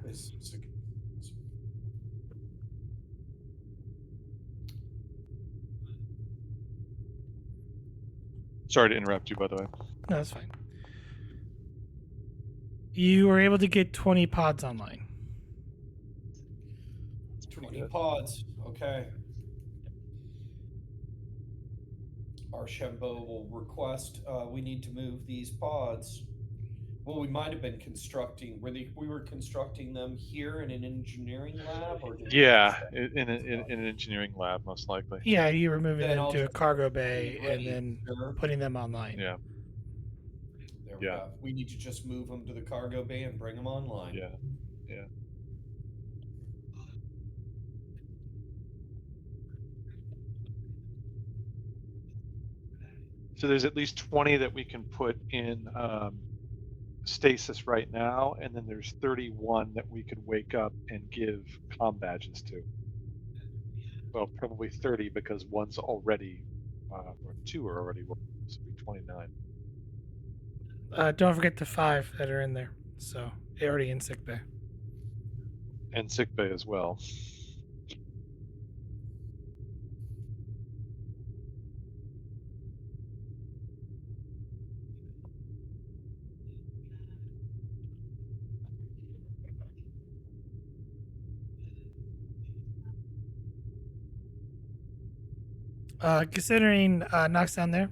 Sorry to interrupt you, by the way. No, that's fine. You were able to get 20 pods online. 20 pods. Okay. Archambault will request we need to move these pods. Well, we might have been constructing. We were constructing them here in an engineering lab, or did we Yeah, construct in an engineering lab, most likely. Yeah, you were moving Then them I'll to a just cargo be bay and ready. then Sure. putting them online. Yeah, There we Yeah. go. We need to just move them to the cargo bay and bring them online. yeah, yeah. So there's at least 20 that we can put in stasis right now, and then there's 31 that we could wake up and give comm badges to. Well, probably 30 because one's already, or 2 are already working, so it'd be 29. Don't forget the 5 that are in there. So they're already in sick bay. And sick bay as well. Considering knocks down there,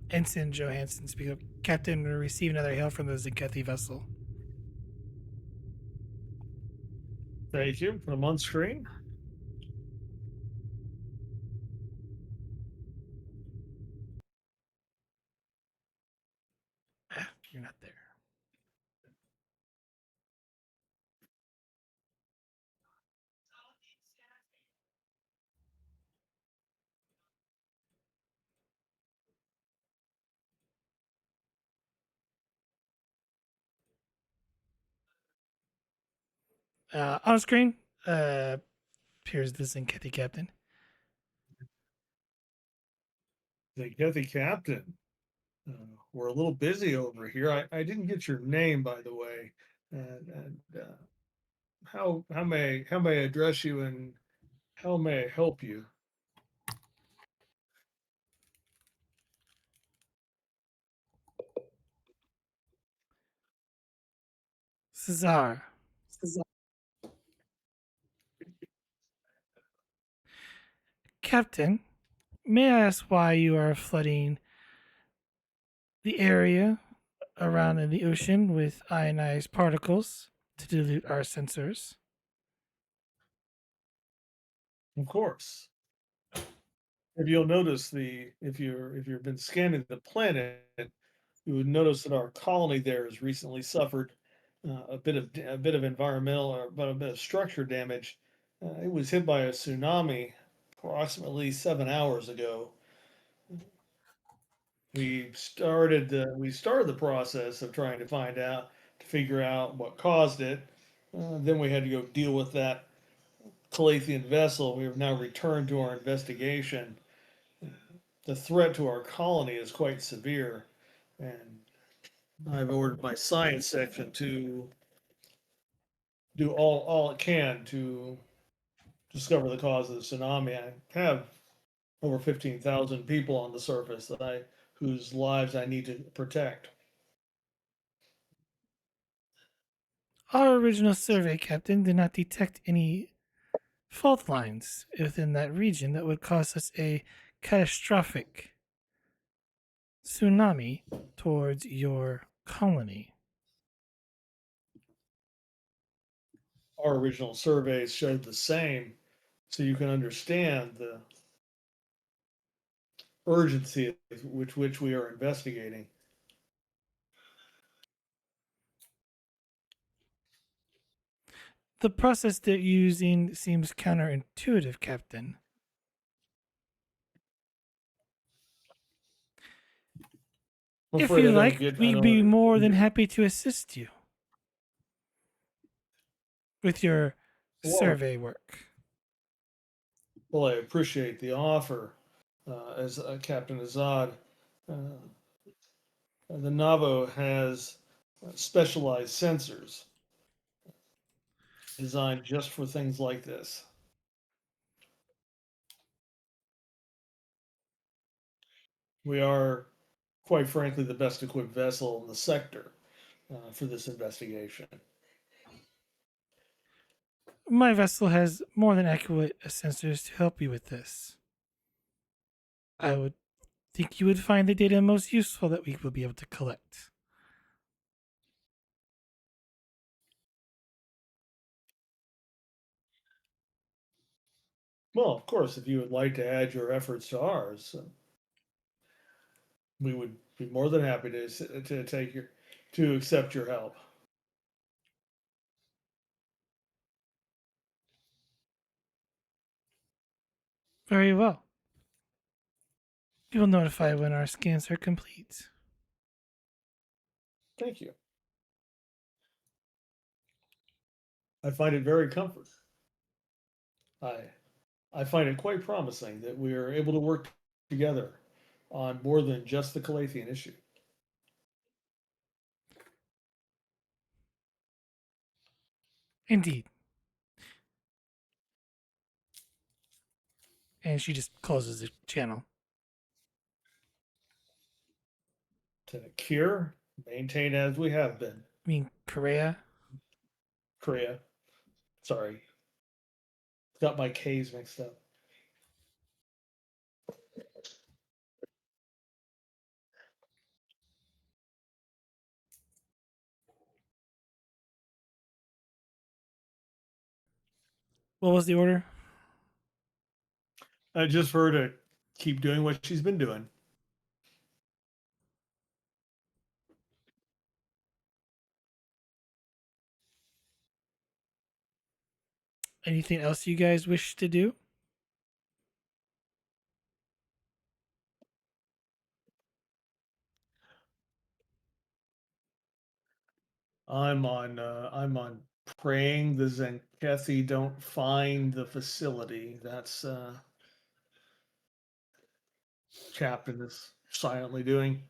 Ensign Johansson speak up. Captain will receive another hail from the Tzenkethi vessel. Thank you. Put them on screen. You're not there. On screen, appears the Tzenkethi captain. Tzenkethi captain. We're a little busy over here. I didn't get your name, by the way. And how may I address you, and how may I help you? Cesar. Captain, may I ask why you are flooding the area around in the ocean with ionized particles to dilute our sensors? Of course. If you'll notice if you've been scanning the planet, you would notice that our colony there has recently suffered a bit of environmental or a bit of structure damage. It was hit by a tsunami approximately 7 hours ago. We started the process of trying to figure out what caused it. Then we had to go deal with that Calathian vessel. We have now returned to our investigation. The threat to our colony is quite severe, and I've ordered my science section to do all it can to discover the cause of the tsunami. I have over 15,000 people on the surface whose lives I need to protect. Our original survey, Captain, did not detect any fault lines within that region that would cause us a catastrophic tsunami towards your colony. Our original surveys showed the same, so you can understand the urgency with which we are investigating. The process they're using seems counterintuitive, Captain. I'm If afraid you like, I we'd don't be more than under- happy to assist you with your well, survey work. well, I appreciate the offer, as Captain Azad. The Navajo has specialized sensors designed just for things like this. We are, quite frankly, the best equipped vessel in the sector for this investigation. My vessel has more than adequate sensors to help you with this. I would think you would find the data most useful that we will be able to collect. Well, of course, if you would like to add your efforts to ours, we would be more than happy to take your to accept your help. Very well. We will notify when our scans are complete. Thank you. I find it very comforting. I I find it quite promising that we are able to work together on more than just the Calathian issue. Indeed. And she just closes the channel. To cure, maintain as we have been. I mean, Korea. Korea. Sorry. Got my K's mixed up. What was the order? Just for her to keep doing what she's been doing. Anything else you guys wish to do? I'm on praying the Tzenkethi don't find the facility. That's Captain is silently doing.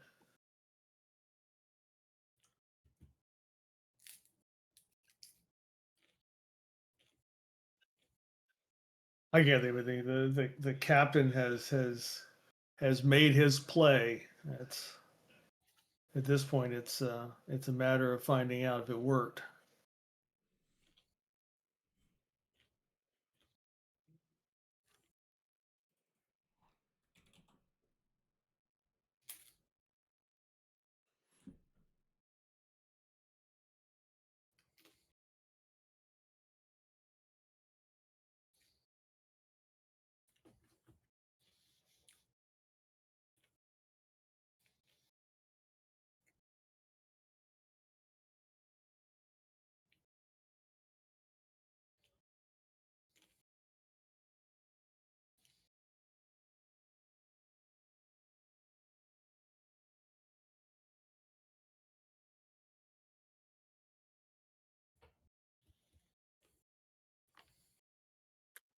I get everything. The captain has made his play. It's at this point it's a matter of finding out if it worked.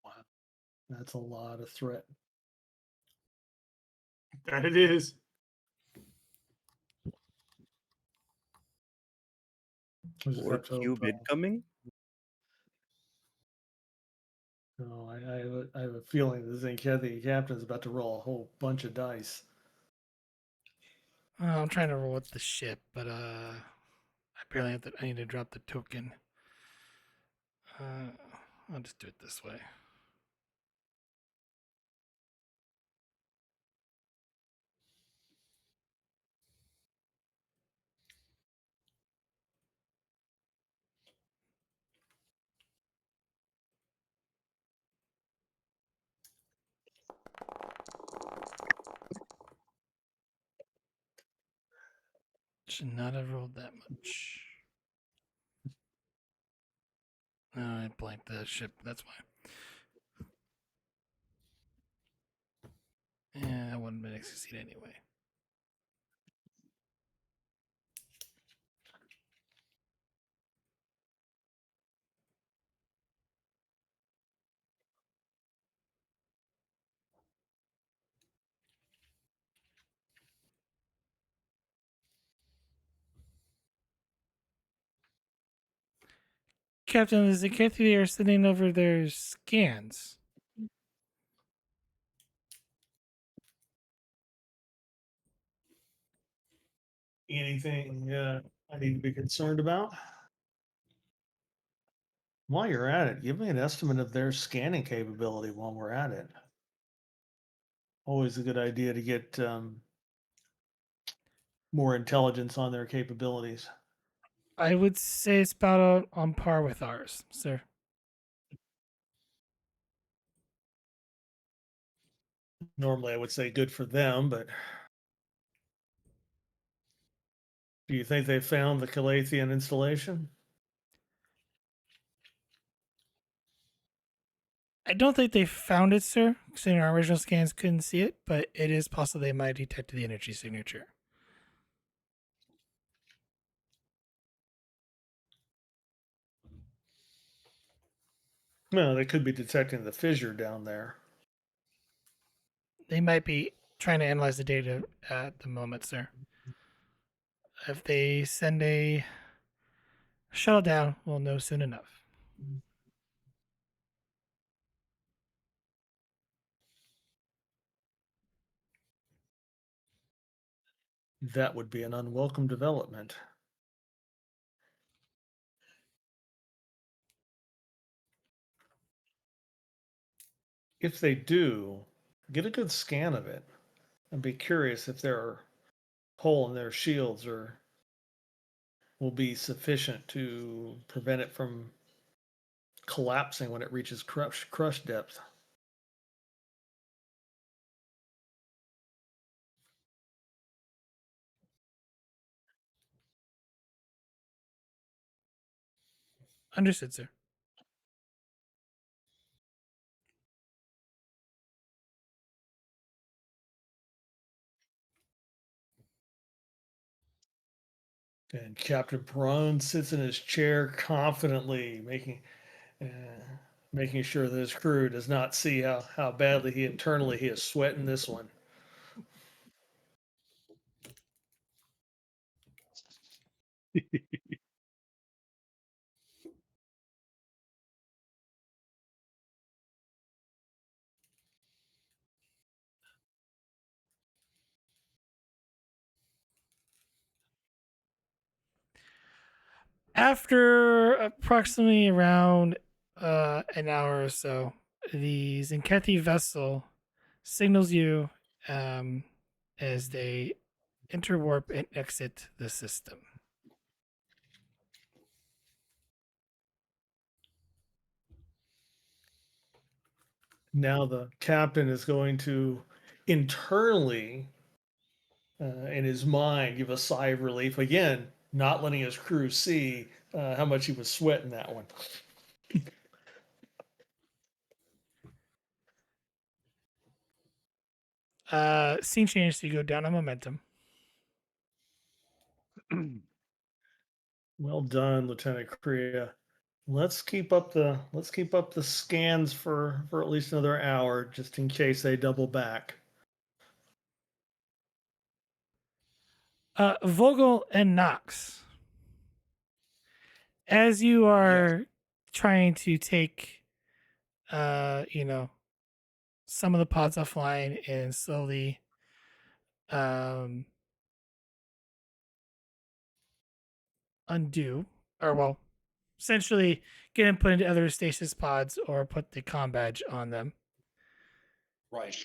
Wow, that's a lot of threat. That it is. We just Or have to hope. cube incoming? No, I have a feeling the Tzenkethi captain is about to roll a whole bunch of dice. I'm trying to roll with the ship, but apparently I need to drop the token. I'll just do it this way. Should not have rolled that much. Oh, I blanked the ship. That's why. Yeah, that wouldn't have been a succeed anyway. Captain, the Tzenkethi are sending over their scans. Anything I need to be concerned about? While you're at it, give me an estimate of their scanning capability while we're at it. Always a good idea to get more intelligence on their capabilities. I would say it's about on par with ours, sir. Normally, I would say good for them, but do you think they found the Calathian installation? I don't think they found it, sir, considering our original scans couldn't see it, but it is possible they might have detected the energy signature. No, they could be detecting the fissure down there. They might be trying to analyze the data at the moment, sir. If they send a shuttle down, we'll know soon enough. That would be an unwelcome development. If they do, get a good scan of it and be curious if there are hole in their shields or will be sufficient to prevent it from collapsing when it reaches crush depth. Understood, sir. And Captain Perrone sits in his chair confidently, uh, making sure that his crew does not see how badly he internally he is sweating this one. After approximately around an hour or so, the Tzenkethi vessel signals you as they interwarp and exit the system. Now the captain is going to internally, in his mind, give a sigh of relief again, not letting his crew see how much he was sweating that one. Scene change, so you go down on momentum. Well done, Lieutenant Korea. Let's keep up the scans for at least another hour, just in case they double back. Vogel and Knox, as you are trying to take, some of the pods offline and slowly, um, undo, or well, essentially get them put into other stasis pods or put the comm badge on them. Right.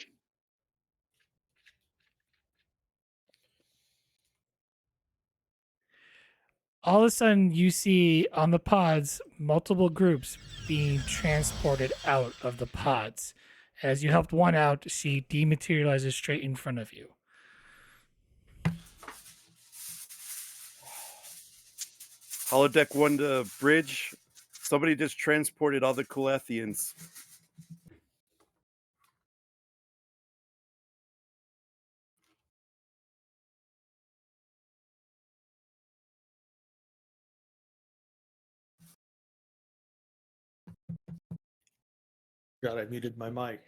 All of a sudden, you see on the pods multiple groups being transported out of the pods. As you helped one out, she dematerializes straight in front of you. Holodeck 1 to bridge. Somebody just transported all the Colethians. God, I muted my mic.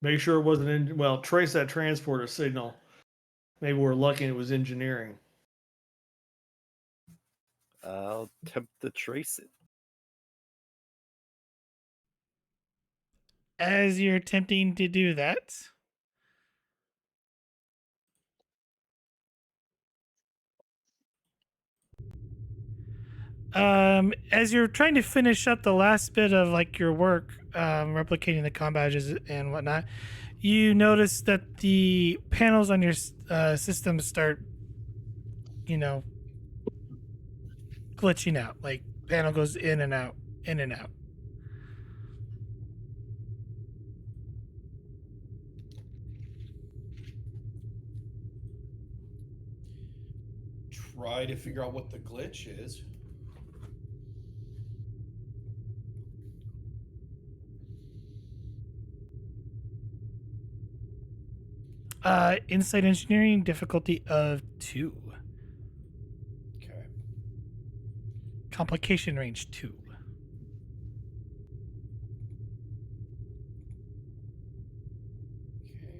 Make sure it wasn't in. Well, trace that transporter signal. Maybe we're lucky it was engineering. I'll attempt to trace it. As you're attempting to do that, as you're trying to finish up the last bit of like your work, replicating the comm badges and whatnot, you notice that the panels on your system start, you know, glitching out. Like panel goes in and out, in and out. Try to figure out what the glitch is. Insight engineering difficulty of 2. Okay. Complication range 2. Okay.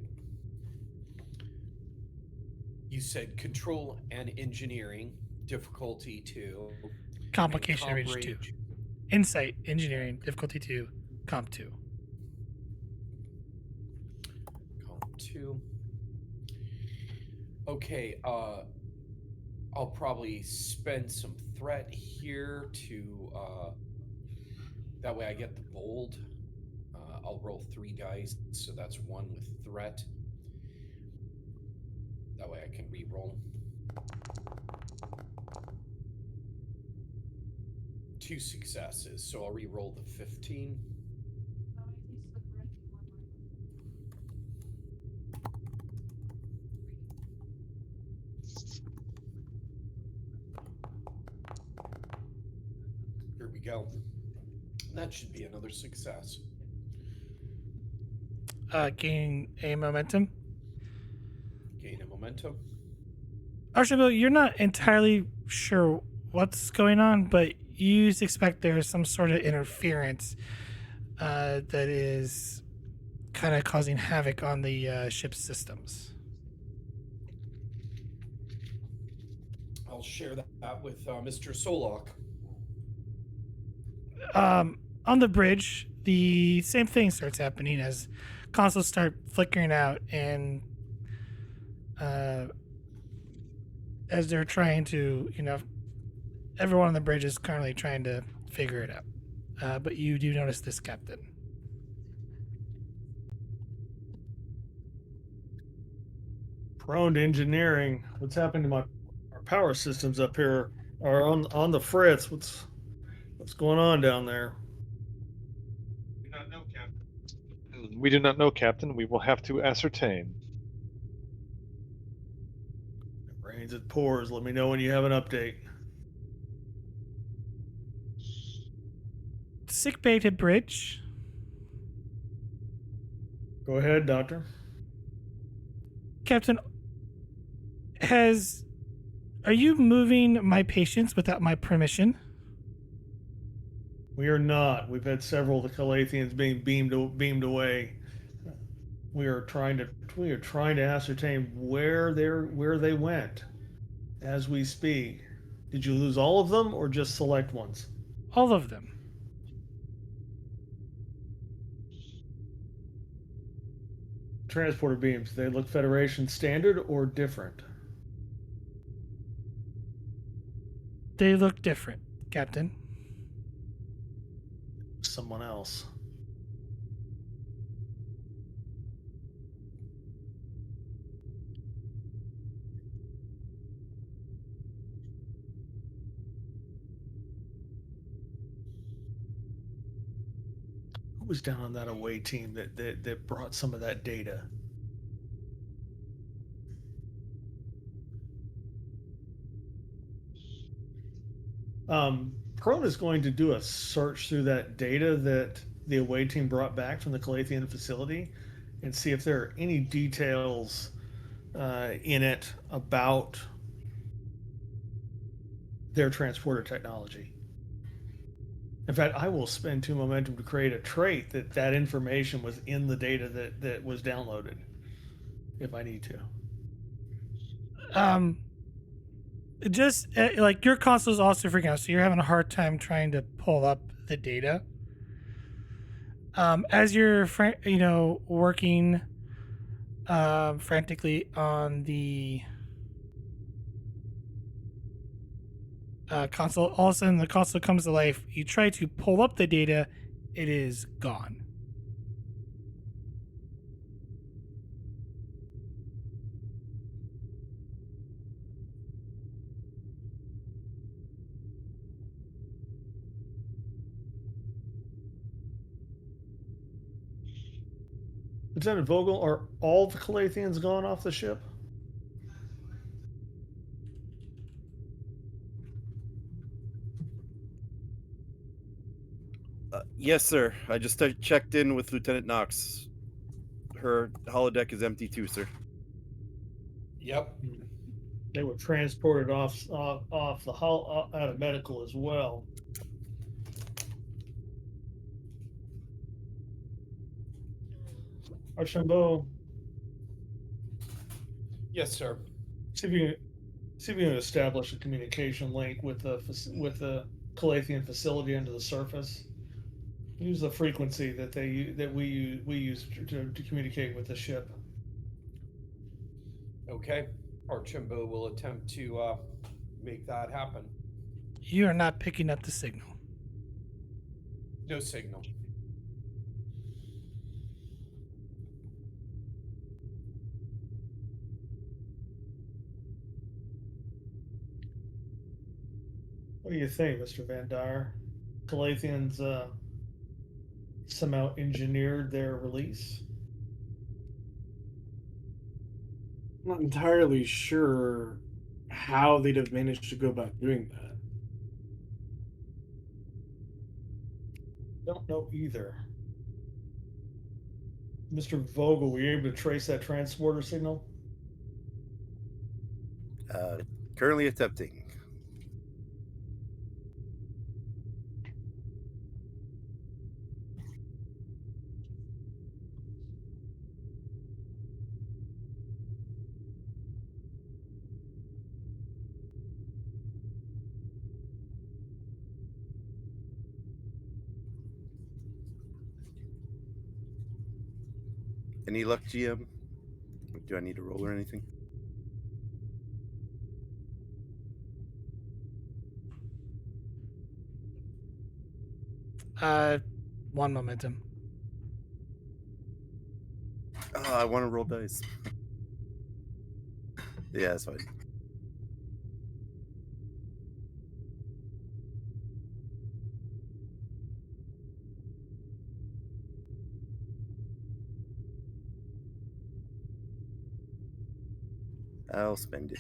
You said control and engineering difficulty 2. Complication comp range 2. range. Insight engineering difficulty 2. Comp 2. Comp 2. Okay, I'll probably spend some threat here to that way I get the bold. I'll roll 3 dice, so that's 1 with threat. That way I can re-roll. 2 successes, so I'll re-roll the 15. Here we go. That should be another success. Gain a momentum. Gain a momentum. Archibald, you're not entirely sure what's going on, but you expect there's some sort of interference that is kind of causing havoc on the ship's systems. I'll share that with Mr. Solok. On the bridge, the same thing starts happening as consoles start flickering out, and as they're trying to, everyone on the bridge is currently trying to figure it out. But you do notice this, Captain. Prone to engineering. What's happened to our power systems up here? Are on the fritz. What's going on down there? We do not know, Captain. We will have to ascertain. It rains, it pours. Let me know when you have an update. Sick bay to bridge. Go ahead, Doctor. Captain, are you moving my patients without my permission? We are not. We've had several of the Calathians being beamed away. We are trying to ascertain where they went as we speak. Did you lose all of them or just select ones? All of them. Transporter beams, they look Federation standard or different? They look different, Captain. Someone else. Who was down on that away team that brought some of that data? Perrone is going to do a search through that data that the away team brought back from the Calathian facility and see if there are any details in it about their transporter technology. In fact, I will spend 2 momentum to create a trait that information was in the data that was downloaded, if I need to. Um, just like your console's also freaking out, so you're having a hard time trying to pull up the data. As you're working frantically on the console, all of a sudden the console comes to life. You try to pull up the data, it is gone. Lieutenant Vogel, are all the Calathians gone off the ship? Yes, sir. I just checked in with Lieutenant Knox. Her holodeck is empty too, sir. Yep. They were transported off the hull out of medical as well. Archambault, Yes, sir. see if you can establish a communication link with the Calathian facility under the surface. Use the frequency that we use to communicate with the ship. Okay. Archambault will attempt to make that happen. You are not picking up the signal. No signal. What do you think, Mr. Van Dyer? Calathians somehow engineered their release? I'm not entirely sure how they'd have managed to go about doing that. Don't know either. Mr. Vogel, were you able to trace that transporter signal? Currently attempting. Any luck, GM? Do I need to roll or anything? Uh, one momentum. I want to roll dice. Yeah, that's fine. I'll spend it.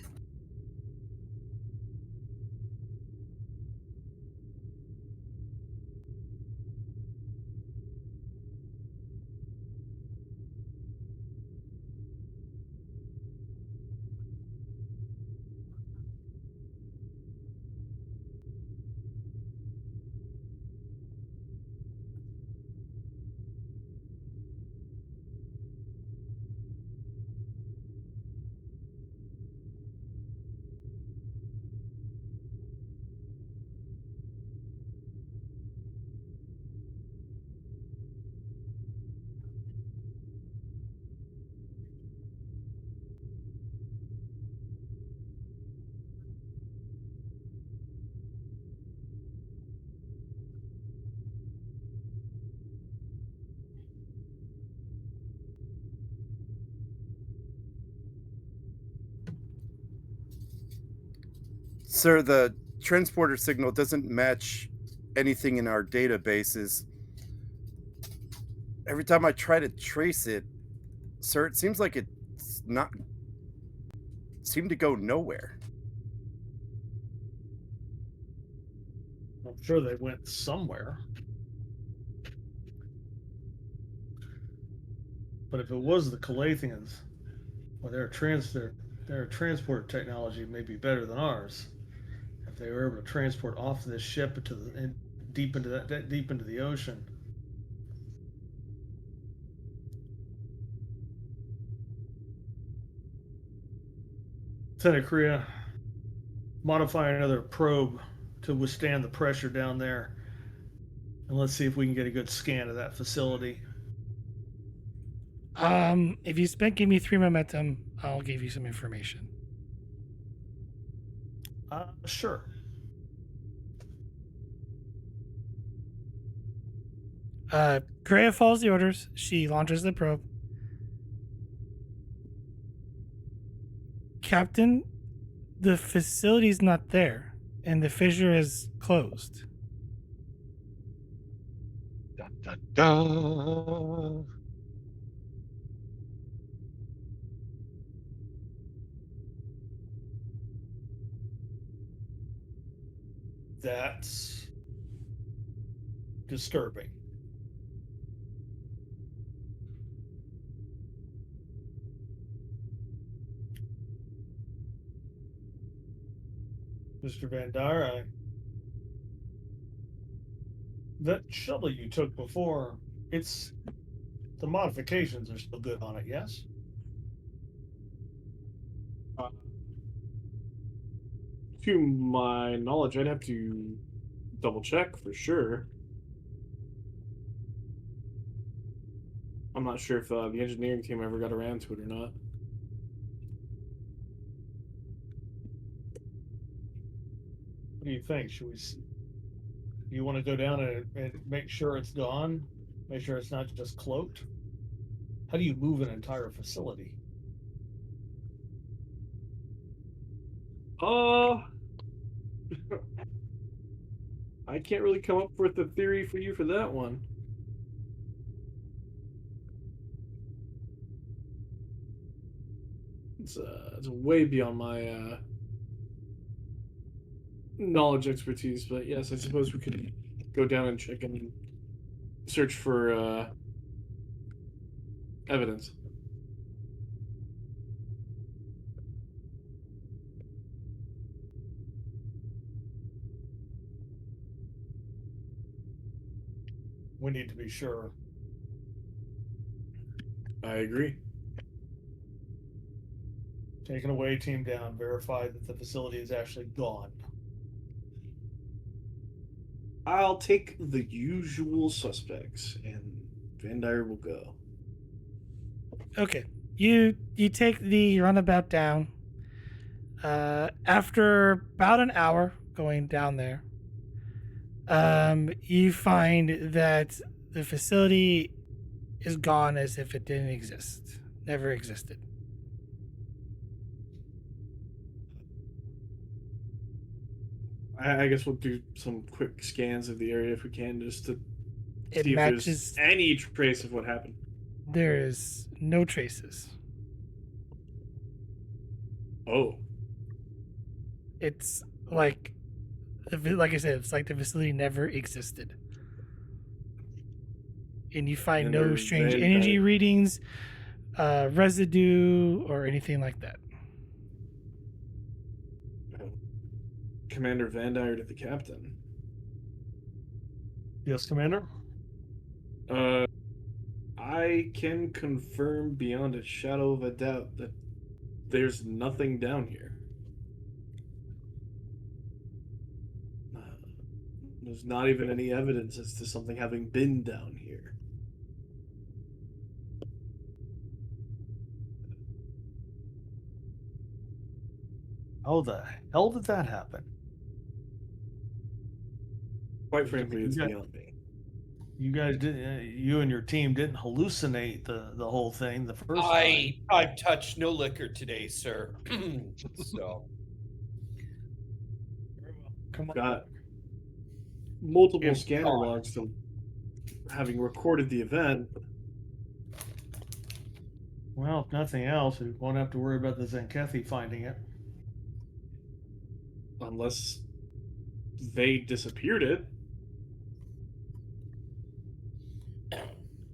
Sir, the transporter signal doesn't match anything in our databases. Every time I try to trace it, sir, it seems like it's not seem to go nowhere. I'm sure they went somewhere. But if it was the Calathians, well, their transport technology may be better than ours. If they were able to transport off this ship deep into deep into the ocean. Tzenkethi, modify another probe to withstand the pressure down there, and let's see if we can get a good scan of that facility. If you give me 3 momentum, I'll give you some information. Sure. Kreia follows the orders. She launches the probe. Captain, the facility's not there, and the fissure is closed. Dun, dun, dun. That's disturbing. Mr. Van Dyer, that shuttle you took before, the modifications are still good on it, yes? To my knowledge, I'd have to double check for sure. I'm not sure if the engineering team ever got around to it or not. What do you think? Do you want to go down and make sure it's gone? Make sure it's not just cloaked? How do you move an entire facility? I can't really come up with a theory for you for that one. It's way beyond my knowledge expertise, but yes, I suppose we could go down and check and search for evidence. We need to be sure. I agree. Taken away, team down, verify that the facility is actually gone. I'll take the usual suspects, and Van Dyer will go. Okay. You take the runabout down. After about an hour going down there, you find that the facility is gone as if it didn't exist, never existed. I guess we'll do some quick scans of the area if we can, just to It see if there's matches. any trace of what happened. There is no traces. Oh, It's like I said, it's like the facility never existed. And you find And no they're strange Van energy Dyer. readings, residue, or anything like that. Commander Van Dyer to the captain. Yes, Commander? I can confirm beyond a shadow of a doubt that there's nothing down here. There's not even any evidence as to something having been down here. How the hell did that happen? Quite frankly, it's You guys- beyond me. You guys didn't. You and your team didn't hallucinate the whole thing the first time. I've touched no liquor today, sir. So Come on. Got multiple Yeah. scanner logs to having recorded the event. Well, if nothing else, we won't have to worry about the Tzenkethi finding it. Unless they disappeared it.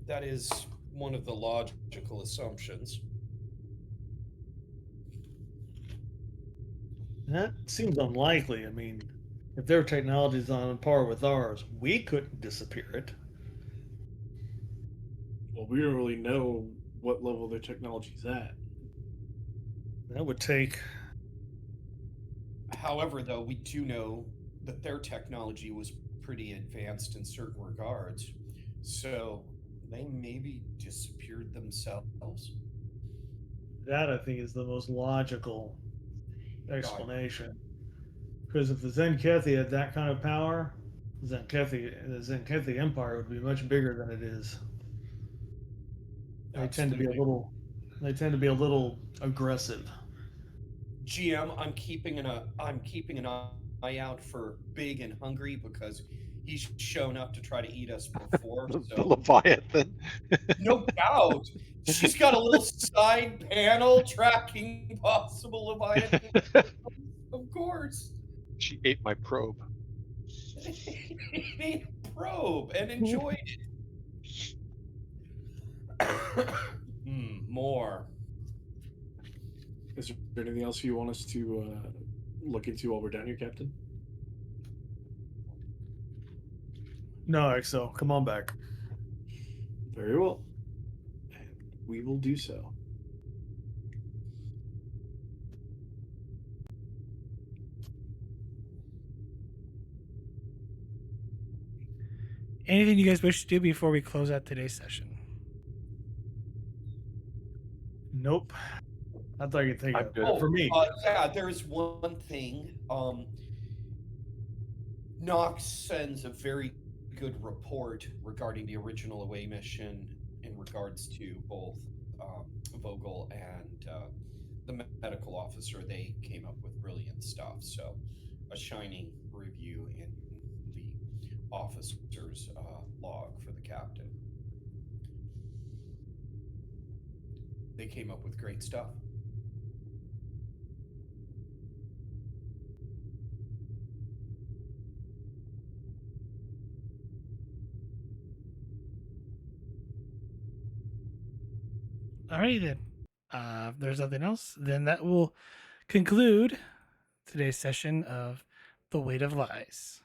That is one of the logical assumptions. That seems unlikely. I mean, if their technology is on par with ours, we couldn't disappear it. Well, we don't really know what level their technology's at. That would take. However, though, we do know that their technology was pretty advanced in certain regards. So they maybe disappeared themselves. That I think is the most logical explanation. Because if the Tzenkethi had that kind of power, the Tzenkethi Empire would be much bigger than it is. They tend to be a Absolutely. little. They tend to be a little aggressive. GM, I'm keeping an eye out for Big and Hungry because he's shown up to try to eat us before. The So Leviathan. no doubt, she's got a little side panel tracking possible Leviathan. Of course, She ate my probe. he ate a probe and enjoyed it. More. Is there anything else you want us to look into while we're down here, Captain? No, Exo, come on back. Very well. And we will do so. Anything you guys wish to do before we close out today's session? Nope. That's all I can think I'm of. good. For me. Yeah, there's one thing. Knox sends a very good report regarding the original away mission in regards to both Vogel and the medical officer. They came up with brilliant stuff. So, a shining review in the officer's log for the captain. They came up with great stuff. Alrighty then. If there's nothing else, then that will conclude today's session of The Weight of Lies.